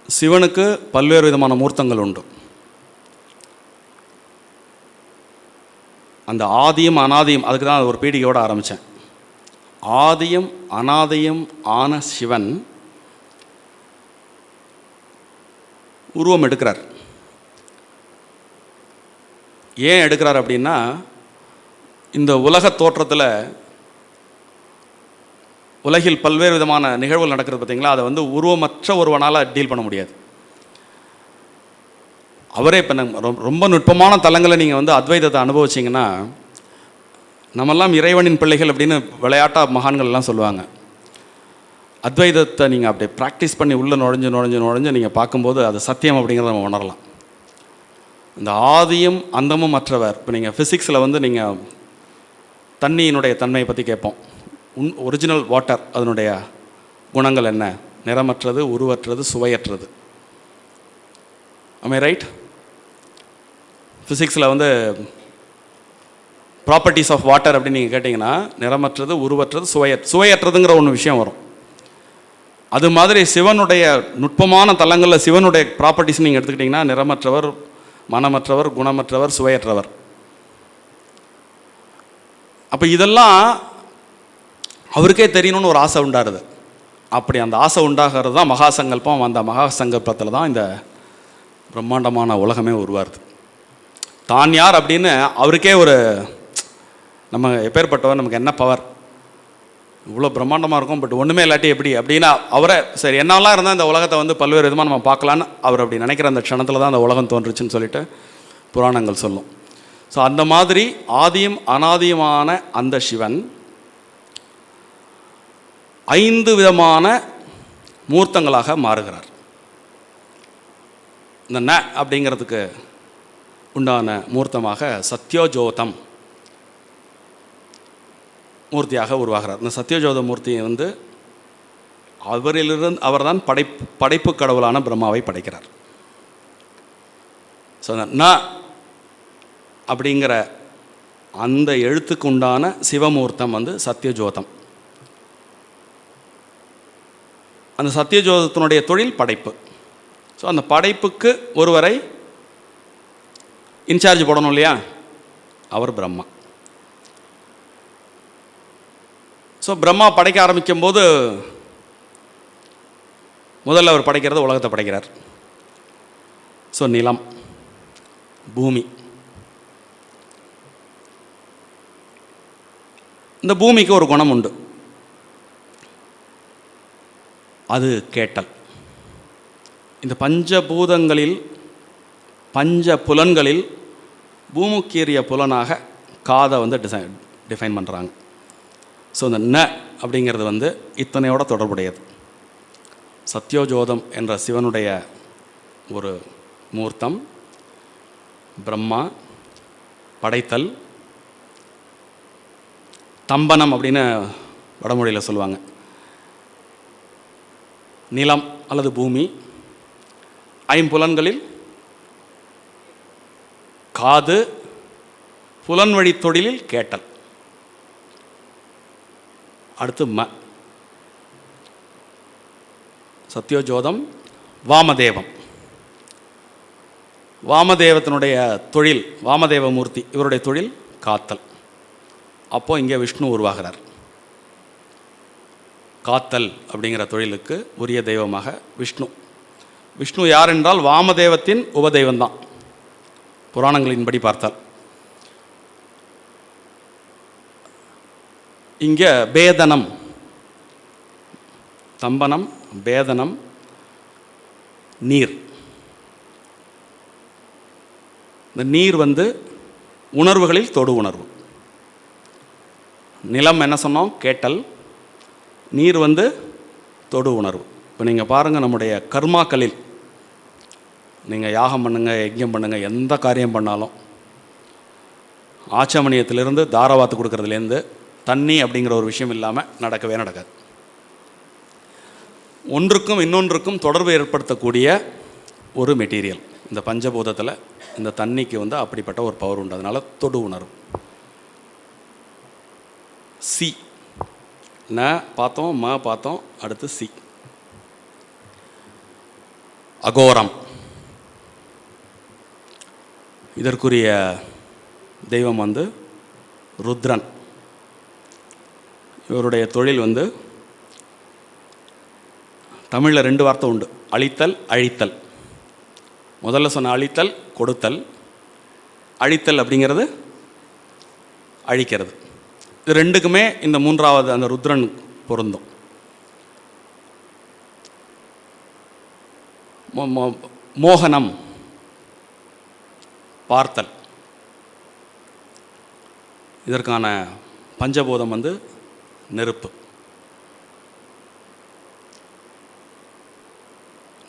சிவனுக்கு பல்வேறு விதமான மூர்த்தங்கள் உண்டு. அந்த ஆதியும் அனாதியும், அதுக்கு தான் ஒரு பீடிகையோடு ஆரம்பித்தேன். ஆதியும் அனாதியும் ஆன சிவன் உருவம் எடுக்கிறார். ஏன் எடுக்கிறார் அப்படின்னா, இந்த உலக தோற்றத்தில் உலகில் பல்வேறு விதமான நிகழ்வுகள் நடக்கிறது பார்த்தீங்களா, அதை வந்து உருவமற்ற ஒருவனால் டீல் பண்ண முடியாது. அவரே இப்போ ரொம்ப நுட்பமான தலங்களை நீங்கள் வந்து அத்வைதத்தை அனுபவிச்சிங்கன்னா, நம்மெல்லாம் இறைவனின் பிள்ளைகள் அப்படின்னு விளையாட்டாக மகான்கள்லாம் சொல்லுவாங்க. அத்வைதத்தை நீங்கள் அப்படியே ப்ராக்டிஸ் பண்ணி உள்ளே நுழைஞ்சு நுழைஞ்சு நுழைஞ்சு நீங்கள் பார்க்கும்போது அது சத்தியம் அப்படிங்கிறத நம்ம உணரலாம். இந்த ஆதியும் அந்தமும் மற்றவர். இப்போ நீங்கள் ஃபிசிக்ஸில் வந்து நீங்கள் தண்ணியினுடைய தன்மையை பற்றி கேட்போம். ஒரிஜினல் வாட்டர் அதனுடைய குணங்கள் என்ன? நிறமற்றது, உருவற்றது, சுவையற்றது. am I right? ஃபிசிக்ஸில் வந்து ப்ராப்பர்ட்டிஸ் ஆஃப் வாட்டர் அப்படின்னு நீங்கள் கேட்டிங்கன்னா நிறமற்றது, உருவற்றது, சுவையற்றதுங்கிற ஒன்று விஷயம் வரும். அது மாதிரி சிவனுடைய நுட்பமான தலங்களில் சிவனுடைய ப்ராப்பர்ட்டிஸ் நீங்கள் எடுத்துக்கிட்டிங்கன்னா நிறமற்றவர், மனமற்றவர், குணமற்றவர், சுவையற்றவர். அப்போ இதெல்லாம் அவருக்கே தெரியணும்னு ஒரு ஆசை உண்டாருது. அப்படி அந்த ஆசை உண்டாகிறது தான் மகாசங்கல்பம். அந்த மகாசங்கல்பத்தில் தான் இந்த பிரம்மாண்டமான உலகமே உருவாருது. தான் யார் அப்படின்னு அவருக்கே ஒரு, நம்ம எப்பேற்பட்டவர், நமக்கு என்ன பவர், இவ்வளோ பிரம்மாண்டமாக இருக்கும், பட் ஒன்றுமே இல்லாட்டி எப்படி அப்படின்னா அவரை சரி என்னெல்லாம் இருந்தால் இந்த உலகத்தை வந்து பல்வேறு விதமாக நம்ம பார்க்கலான்னு அவர் அப்படி நினைக்கிற அந்த க்ஷணத்தில் தான் அந்த உலகம் தோன்றுச்சுன்னு சொல்லிட்டு புராணங்கள் சொல்லும். ஸோ அந்த மாதிரி ஆதியும் அனாதியுமான அந்த சிவன் 5 விதமான மூர்த்தங்களாக மாறுகிறார். இந்த ந அப்படிங்கிறதுக்கு உண்டான மூர்த்தமாக சத்யோஜோதம் மூர்த்தியாக உருவாகிறார். இந்த சத்யோஜோத மூர்த்தியை வந்து அவர்தான் படைப்பு கடவுளான பிரம்மாவை படைக்கிறார். ஸோ அந்த ந அப்படிங்கிற அந்த எழுத்துக்கு உண்டான சிவமூர்த்தம் வந்து சத்யஜோதம். அந்த சத்யஜோதத்தினுடைய தொழில் படைப்பு. ஸோ அந்த படைப்புக்கு ஒருவரை இன்சார்ஜ் போடணும் இல்லையா, அவர் பிரம்மா. ஸோ பிரம்மா படைக்க ஆரம்பிக்கும் போது முதல்ல அவர் படைக்கிறது உலகத்தை படைக்கிறார். ஸோ நிலம், பூமி. இந்த பூமிக்கு ஒரு குணம் உண்டு, அது கேட்டல். இந்த பஞ்சபூதங்களில் பஞ்ச புலன்களில் பூமுக்கீரிய புலனாக காதை வந்து டிஃபைன் பண்ணுறாங்க. ஸோ இந்த ந அப்படிங்கிறது வந்து இத்தனையோட தொடர்புடையது. சத்யோஜோதம் என்ற சிவனுடைய ஒரு மூர்த்தம், பிரம்மா, படைத்தல், தம்பனம் அப்படின்னு வடமொழியில் சொல்லுவாங்க, நிலம் அல்லது பூமி, ஐம்புலன்களில் காது, புலன் வழி தொழிலில் கேட்டல். அடுத்து ம சத்யோஜோதம், வாமதேவம். வாமதேவத்தினுடைய தொழில், வாமதேவ மூர்த்தி இவருடைய தொழில் காத்தல். அப்போது இங்கே விஷ்ணு உருவாகிறார். காத்தல் அப்படிங்கிற தொழிலுக்கு உரிய தெய்வமாக விஷ்ணு. விஷ்ணு யார் என்றால் வாமதேவத்தின் உபதெய்வம்தான் புராணங்களின்படி பார்த்தால். இங்கே பேதனம், தம்பனம், பேதனம், நீர். இந்த நீர் வந்து உணர்வுகளில் தொடு உணர்வு. நிலம் என்ன சொன்னோம், கேட்டல். நீர் வந்து தொடு உணர்வு. இப்போ நீங்கள் பாருங்கள், நம்முடைய கர்மாக்களில் நீங்கள் யாகம் பண்ணுங்கள், யஜ்யம் பண்ணுங்கள், எந்த காரியம் பண்ணாலும் ஆச்சமணியத்திலிருந்து தாரவாத்து கொடுக்கறதுலேருந்து தண்ணி அப்படிங்கிற ஒரு விஷயம் இல்லாமல் நடக்கவே நடக்காது. ஒன்றுக்கும் இன்னொன்றுக்கும் தொடர்பு ஏற்படுத்தக்கூடிய ஒரு மெட்டீரியல் இந்த பஞ்சபூதத்தில். இந்த தண்ணிக்கு வந்து அப்படிப்பட்ட ஒரு பவர் உண்டு, அதனால் தொடு உணர்வு. சி, ந பார்த்தோம், ம பார்த்தோம், அடுத்து சி. அகோரம். இதற்குரிய தெய்வம் வந்து ருத்ரன். இவருடைய தொழில் வந்து தமிழில் 2 வார்த்தை உண்டு, அழித்தல், அழித்தல். முதல்ல சொன்ன அழித்தல் கொடுத்தல், அழித்தல் அப்படிங்கிறது அழிக்கிறது. இது ரெண்டுக்குமே இந்த 3வது அந்த ருத்ரன் பொருந்தும். மோகனம், பார்த்தல். இதற்கான பஞ்சபூதம் வந்து நெருப்பு.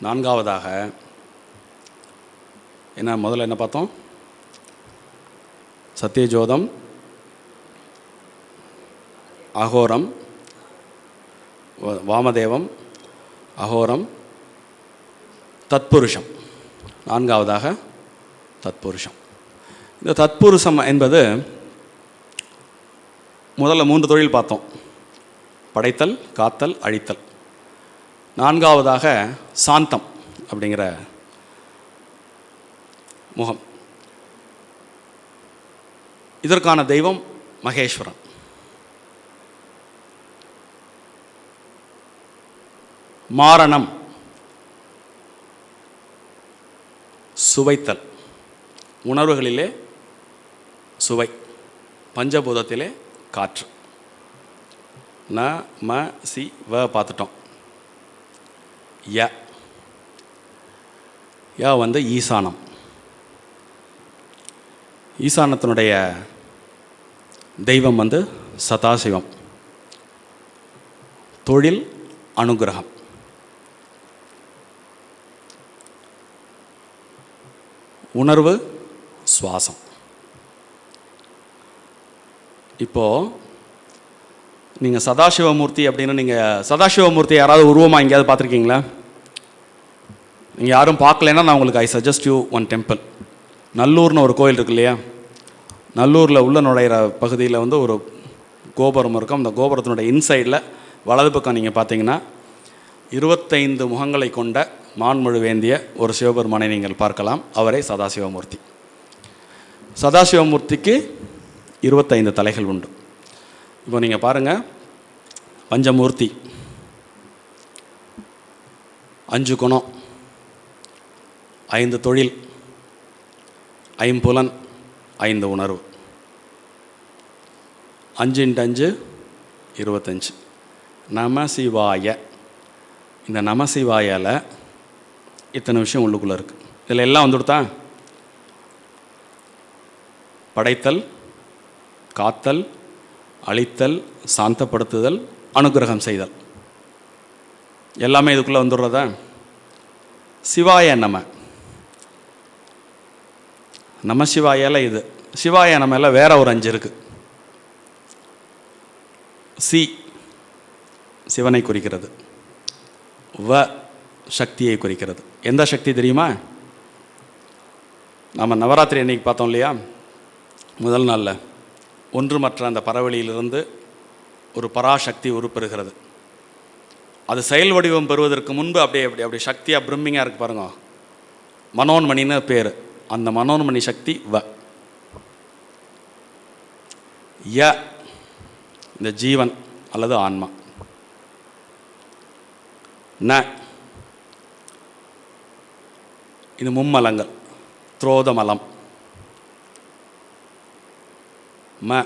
4வதாக என்ன, முதல்ல என்ன பார்த்தோம், சத்யஜோதம், அகோரம், வாமதேவம், அகோரம், தத்புருஷம். 4வதாக தத்புருஷம். இந்த தத்புருஷம் என்பது முதல்ல 3 தொழில் பார்த்தோம், படைத்தல், காத்தல், அழித்தல். 4வதாக சாந்தம் அப்படிங்கிற முகம். இதற்கான தெய்வம் மகேஸ்வரன். மாரணம், சுவைத்தல். உணர்வுகளிலே சுவை, பஞ்சபூதத்திலே காற்று. ந ம சி வ பார்த்துட்டோம். ய ய வந்து ஈசானம். ஈசானத்தினுடைய தெய்வம் வந்து சதாசிவம். தொழில் அனுகிரகம். உணர்வு சுவாசம். இப்போது நீங்கள் சதாசிவமூர்த்தி அப்படின்னு நீங்கள் சதாசிவமூர்த்தி யாராவது உருவமாக எங்கேயாவது பார்த்துருக்கீங்களா? நீங்கள் யாரும் பார்க்கலன்னா நான் உங்களுக்கு I suggest you one temple. நல்லூர்னு ஒரு கோயில் இருக்கு இல்லையா? நல்லூரில் உள்ள நுழையிற பகுதியில் வந்து ஒரு கோபுரம் இருக்கும். அந்த கோபுரத்தினுடைய இன்சைடில் வலது பக்கம் நீங்கள் பார்த்தீங்கன்னா 25 முகங்களை கொண்ட மான்மழு வேந்திய ஒரு சிவபெருமானை நீங்கள் பார்க்கலாம். அவரே சதாசிவமூர்த்தி. சதாசிவமூர்த்திக்கு 25 தலைகள் உண்டு. இப்போ நீங்கள் பாருங்கள், பஞ்சமூர்த்தி, 5 குணம், 5 தொழில், 5 5 உணர்வு, 5 × 5 25. நமசிவாய. இந்த நமசிவாயால் இத்தனை விஷயம் உள்ளுக்குள்ளே இருக்குது. இதில் எல்லாம் வந்துடுதா? படைத்தல், காத்தல், அழித்தல், சாந்தப்படுத்துதல், அனுகிரகம் செய்தல், எல்லாமே இதுக்குள்ளே வந்துடுறதா? சிவாய நம சிவாயால் இது. சிவாய நமல வேற ஒரு 5 இருக்குது. சி சிவனை குறிக்கிறது. வ சக்தியை குறிக்கிறது. எந்த சக்தி தெரியுமா? நம்ம நவராத்திரி அன்னைக்கு பார்த்தோம் இல்லையா? முதல் நாளில் ஒன்றுமற்ற அந்த பறவெளியிலிருந்து ஒரு பராசக்தி உருப்பெறுகிறது. அது செயல் வடிவம் பெறுவதற்கு முன்பு அப்படியே சக்தியாக பிரம்மிங்காக இருக்குது பாருங்க. மனோன்மணின்னு பேர். அந்த மனோன்மணி சக்தி வ. ய இந்த ஜீவன் அல்லது ஆன்மா. ந இது மும்மலங்கள், துரோதமலம். ம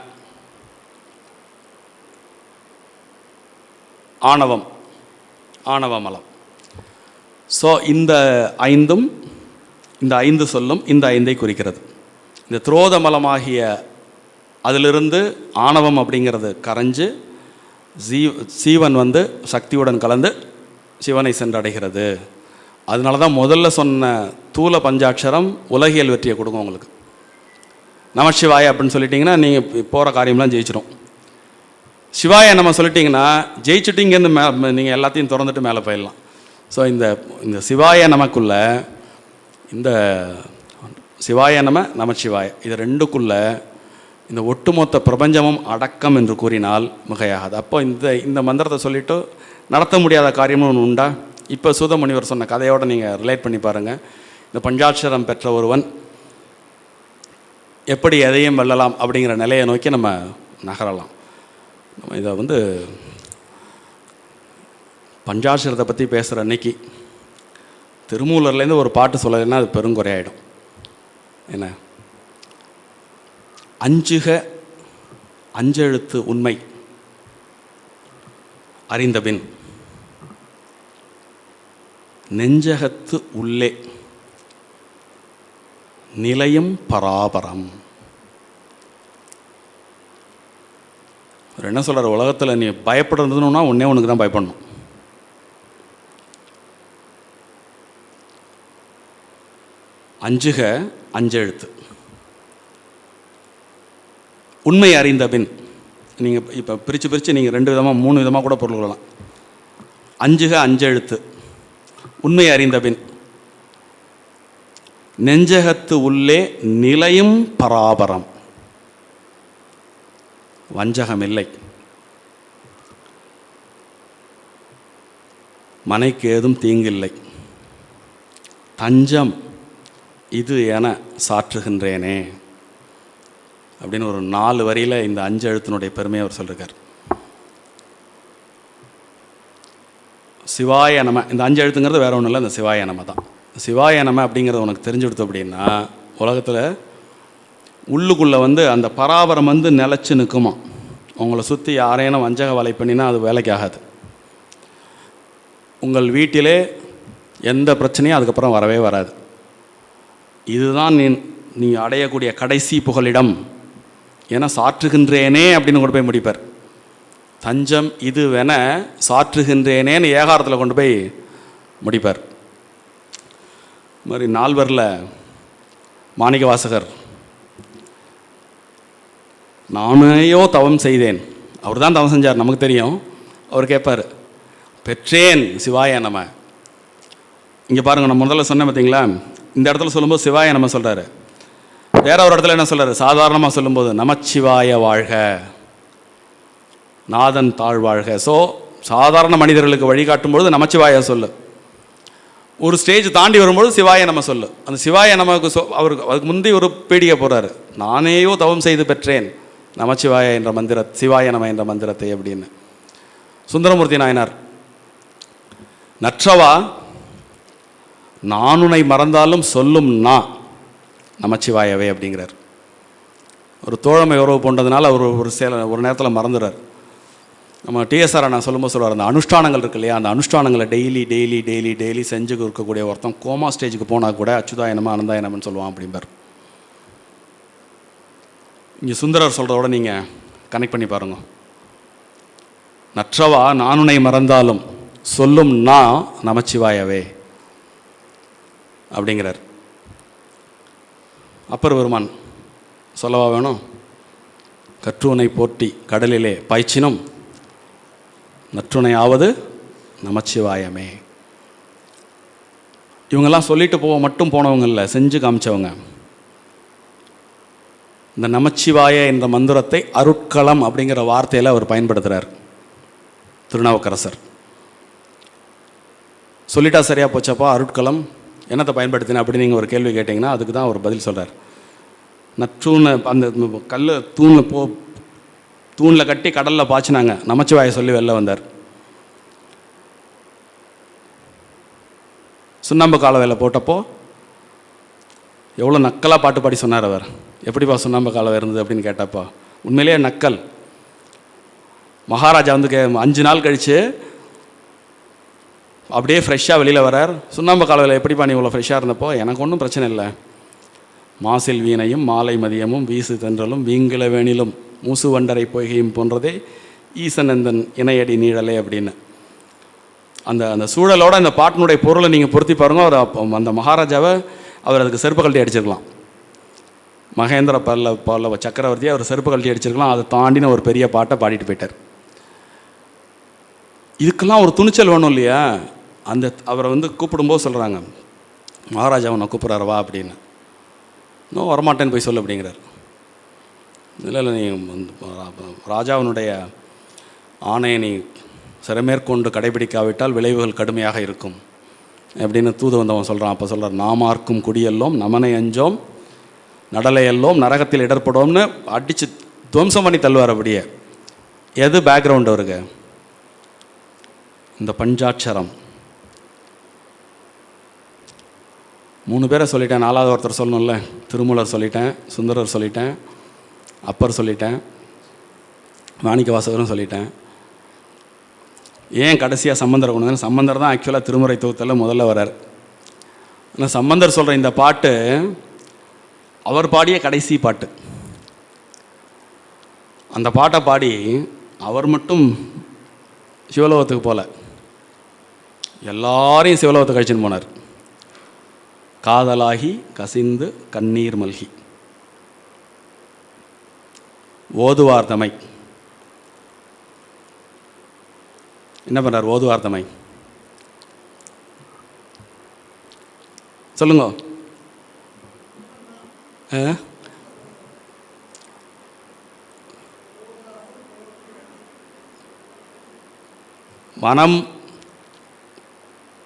ஆணவம், ஆணவமலம். ஸோ இந்த 5ம், இந்த 5 சொல்லும் இந்த 5ஐ குறிக்கிறது. இந்த துரோதமலமாகிய அதிலிருந்து ஆணவம் அப்படிங்கிறது கரைஞ்சு சீவன் வந்து சக்தியுடன் கலந்து சிவனை சென்றடைகிறது. அதனால தான் முதல்ல சொன்ன தூல பஞ்சாட்சரம் உலகியல் வெற்றியை கொடுக்கும் உங்களுக்கு. நமசிவாய அப்படின்னு சொல்லிட்டிங்கன்னா நீங்கள் போகிற காரியம்லாம் ஜெயிச்சிடும். சிவாய நம்ம சொல்லிட்டிங்கன்னா ஜெயிச்சுட்டு இங்கேருந்து நீங்கள் எல்லாத்தையும் திறந்துட்டு மேலே போயிடலாம். ஸோ இந்த சிவாய நமக்குள்ள, இந்த சிவாய நமசிவாய இது ரெண்டுக்குள்ள இந்த ஒட்டுமொத்த பிரபஞ்சமும் அடக்கம் என்று கூறினால் மிகையாகாது. அப்போ இந்த மந்திரத்தை சொல்லிவிட்டு நடத்த முடியாத காரியமும் ஒன்று உண்டா? இப்போ சூத முனிவர் சொன்ன கதையோடு நீங்கள் ரிலேட் பண்ணி பாருங்கள். இந்த பஞ்சாட்சரம் பெற்ற ஒருவன் எப்படி எதையும் வெல்லலாம் அப்படிங்கிற நிலையை நோக்கி நம்ம நகரலாம். நம்ம இதை வந்து பஞ்சாட்சரத்தை பற்றி பேசுகிற அன்னைக்கு திருமூலர்லேருந்து ஒரு பாட்டு சொல்லலைன்னா அது பெருங்குறையாயிடும். என்ன? அஞ்சுக அஞ்செழுத்து உண்மை அறிந்தபின் நெஞ்சகத்து உள்ளே நிலையும் பராபரம். என்ன சொல்கிற, உலகத்தில் நீ பயப்படுறதுன்னா ஒன்றே ஒன்றுக்கு தான் பயப்படணும். அஞ்சுக அஞ்செழுத்து உண்மை அறிந்த பின். நீங்கள் இப்போ பிரித்து நீங்கள் 2 விதமாக 3 விதமாக கூட பொருள் கொள்ளலாம். அஞ்சுக அஞ்செழுத்து உண்மை அறிந்த பின் நெஞ்சகத்து உள்ளே நிலையும் பராபரம். வஞ்சகமில்லை, மனைக்கு ஏதும் தீங்கில்லை, தஞ்சம் இது என சாற்றுகின்றேனே அப்படின்னு ஒரு 4 வரியில் இந்த 5 எழுத்தினுடைய பெருமையை அவர் சொல்லியிருக்கார். சிவாய நம, இந்த 5 எழுத்துங்கிறது வேற ஒன்றும் இல்லை, இந்த சிவாய நம தான். சிவாய நம அப்படிங்கிறது உனக்கு தெரிஞ்சு கொடுத்து அப்படின்னா உலகத்தில் உள்ளுக்குள்ளே வந்து அந்த பராபரம் வந்து நிலச்சி நிற்குமா. உங்களை சுற்றி யாரேனும் வஞ்சக வலை பண்ணினா அது வேலைக்கு ஆகாது. உங்கள் வீட்டிலே எந்த பிரச்சனையும் அதுக்கப்புறம் வரவே வராது. இதுதான் நீ அடையக்கூடிய கடைசி புகலிடம். ஏன்னா சாற்றுகின்றேனே அப்படின்னு கொண்டு போய் முடிப்பார். தஞ்சம் இதுவென சாற்றுகின்றேனேன்னு ஏகாரத்தில் கொண்டு போய் முடிப்பார். இது மாதிரி நால்வரில் மாணிக்க வாசகர் நானேயோ தவம் செய்தேன், அவர் தான் தவம் செஞ்சார், நமக்கு தெரியும். அவர் கேட்பார், பெற்றேன் சிவாய நம. இங்கே பாருங்கள், நான் முதல்ல சொன்னேன் பார்த்தீங்களா, இந்த இடத்துல சொல்லும்போது சிவாய நம சொல்கிறாரு. வேற ஒரு இடத்துல என்ன சொல்கிறாரு, சாதாரணமாக சொல்லும்போது நமச்சிவாய வாழ்க, நாதன் தாழ்வாழ்க. ஸோ சாதாரண மனிதர்களுக்கு வழிகாட்டும்பொழுது நமச்சிவாய சொல்லு. ஒரு ஸ்டேஜ் தாண்டி வரும்போது சிவாய நம சொல்லு. அந்த சிவாய நமக்கு அவருக்கு அதுக்கு முந்தி ஒரு பீடிகை போகிறாரு, நானேயோ தவம் செய்து பெற்றேன் நமச்சிவாய என்ற மந்திர சிவாய நம என்ற மந்திரத்தை அப்படின்னு. சுந்தரமூர்த்தி நாயனார், நற்றவா நானுனை மறந்தாலும் சொல்லும் நான் நமச்சிவாயவே அப்படிங்கிறார். ஒரு தோழமை உறவு போன்றதுனால அவர் ஒரு நேரத்தில் மறந்துடுறார். நம்ம டிஎஸ்ஆரை நான் சொல்லும்போது சொல்லுவார், அந்த அனுஷ்டானங்கள் இருக்கு இல்லையா, அந்த அனுஷ்டானங்களை டெய்லி டெய்லி டெய்லி டெய்லி செஞ்சு இருக்கக்கூடிய ஒருத்தன் கோமா ஸ்டேஜுக்கு போனால் கூட அச்சுதாயனமா அனந்தாயனம்னு சொல்லுவான் அப்படிம்பார். இங்கே சுந்தரர் சொல்கிறதோட நீங்கள் கனெக்ட் பண்ணி பாருங்க. நற்றவா நானுனை மறந்தாலும் சொல்லும் நான் நமச்சிவாயவே அப்படிங்கிறார். அப்பர் பெருமான் சொல்லவா வேணும், கற்றுனை போற்றி கடலிலே பாய்ச்சினும் நற்றுணையாவது நமச்சிவாயமே. இவங்கெல்லாம் சொல்லிட்டு மட்டும் போனவங்க இல்லை, செஞ்சு காமிச்சவங்க. இந்த நமச்சிவாய என்ற மந்திரத்தை அருட்களம் அப்படிங்கிற வார்த்தையில் அவர் பயன்படுத்துகிறார் திருநாவுக்கரசர். சொல்லிட்டா சரியாக போச்சப்பா, அருட்களம் என்னத்தை பயன்படுத்தின அப்படின்னு நீங்கள் ஒரு கேள்வி கேட்டிங்கன்னா அதுக்கு தான் அவர் பதில் சொல்கிறார். நற்றூனை அந்த கல் தூணில் கட்டி கடலில் பாய்ச்சினாங்க, நமச்சிவாய சொல்லி வெளில வந்தார். சுண்ணாம்பு காலவையில் போட்டப்போ எவ்வளோ நக்கலாக பாட்டு பாடி சொன்னார் அவர். எப்படிப்பா சுண்ணாம்பு காலவை இருந்தது அப்படின்னு கேட்டப்பா, உண்மையிலேயே நக்கல். மகாராஜா வந்து 5 நாள் கழித்து அப்படியே ஃப்ரெஷ்ஷாக வெளியில் வரார். சுண்ணாம்பு காலவையில் எப்படிப்பா நீ இவ்வளோ ஃப்ரெஷ்ஷாக இருந்தப்போ, எனக்கு ஒன்றும் பிரச்சனை இல்லை, மாசில் வீணையும் மாலை மதியமும் வீசு தென்றலும் வீங்கில வேணிலும் மூசு வண்டரை பொய்கையும் போன்றதே ஈசன் எந்தன் இணையடி நீழலே அப்படின்னு. அந்த சூழலோட அந்த பாட்டினுடைய பொருளை நீங்கள் பொருத்தி பாருங்க. அவர் அந்த மகாராஜாவை அவர் அதுக்கு செருப்பு கழட்டி அடிச்சிருக்கலாம். மகேந்திர பல்லவ சக்கரவர்த்தியை அவர் செருப்பு கழட்டி அடிச்சிருக்கலாம். அதை தாண்டின ஒரு பெரிய பாட்டை பாடிட்டு போயிட்டார். இதுக்கெல்லாம் ஒரு துணிச்சல் வேணும் இல்லையா? அவரை வந்து கூப்பிடும்போது சொல்கிறாங்க, மகாராஜாவை நான் கூப்பிட்றாரு வா அப்படின்னு. இன்னும் வரமாட்டேன்னு போய் சொல்லு அப்படிங்கிறார். இல்லை நீ ராஜாவினுடைய ஆணையை நீ சிறமேற்கொண்டு கடைபிடிக்காவிட்டால் விளைவுகள் கடுமையாக இருக்கும் அப்படின்னு தூது வந்தவன் சொல்கிறான். அப்போ சொல்கிறார், நாமார்க்கும் குடியெல்லோம் நமனை அஞ்சோம் நடலையெல்லோம் நரகத்தில் இடர்படோம்னு அடித்து துவம்சம் பண்ணி தள்ளுவார். அப்படியே எது பேக்ரவுண்டு அவருக்கு? இந்த பஞ்சாட்சரம். 3 பேரை சொல்லிட்டேன், 4வது ஒருத்தர் சொல்லணும்ல. திருமூலர் சொல்லிட்டேன், சுந்தரர் சொல்லிட்டேன், அப்பர் சொல்லிட்டேன், மாணிக்க வாசகரும் சொல்லிட்டேன். ஏன் கடைசியாக சம்பந்தர் கொண்டு வந்து? சம்பந்தர் தான் ஆக்சுவலாக திருமுறை தொகுத்தல முதல்ல வரார். ஆனால் சம்பந்தர் சொல்கிற இந்த பாட்டு அவர் பாடிய கடைசி பாட்டு. அந்த பாட்டை பாடி அவர் மட்டும் சிவலோகத்துக்கு போகல, எல்லாரையும் சிவலோகத்துக்கு கழிச்சுன்னு போனார். காதலாகி கசிந்து கண்ணீர் மல்கி ஓதுவார் தமை. என்ன பண்ணுறார் ஓதுவார் தமை? சொல்லுங்க.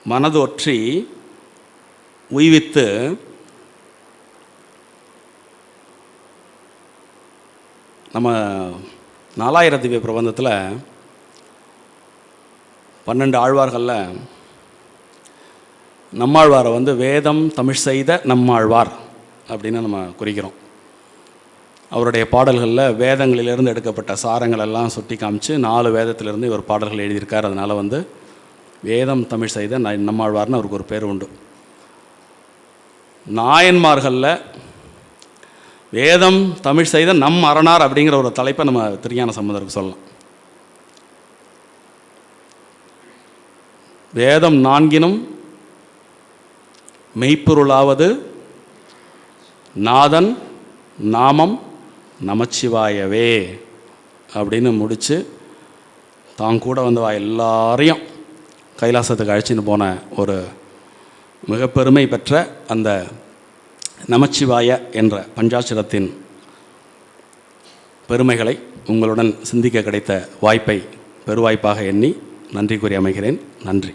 மனது ஒற்றி உய்வித்து நம்ம 4000 திவ்ய பிரபந்தத்தில் 12 ஆழ்வார்களில் நம்மாழ்வாரை வந்து வேதம் தமிழ் செய்த நம்மாழ்வார் அப்படின்னு நம்ம குறிக்கிறோம். அவருடைய பாடல்களில் வேதங்களிலிருந்து எடுக்கப்பட்ட சாரங்கள் எல்லாம் சுட்டி காமிச்சு 4 வேதத்திலிருந்து இவர் பாடல்கள் எழுதியிருக்கார். அதனால் வந்து வேதம் தமிழ் செய்த நம்மாழ்வார்னு அவருக்கு ஒரு பேர் உண்டு. நாயன்மார்களில் வேதம் தமிழ் செய்த நம் அரணார் அப்படிங்கிற ஒரு தலைப்பை நம்ம திருஞான சம்பந்தருக்கு சொல்லலாம். வேதம் 4 மெய்ப்பொருளாவது நாதன் நாமம் நமச்சிவாயவே அப்படின்னு முடித்து தான் கூட வந்து எல்லாரையும் கைலாசத்துக்கு அழைச்சின்னு போன ஒரு மிக பெருமை பெற்ற அந்த நமச்சிவாய என்ற பஞ்சாட்சரத்தின் பெருமைகளை உங்களுடன் சிந்திக்க கிடைத்த வாய்ப்பை பெருவாய்ப்பாக எண்ணி நன்றி கூறி அமைகிறேன். நன்றி.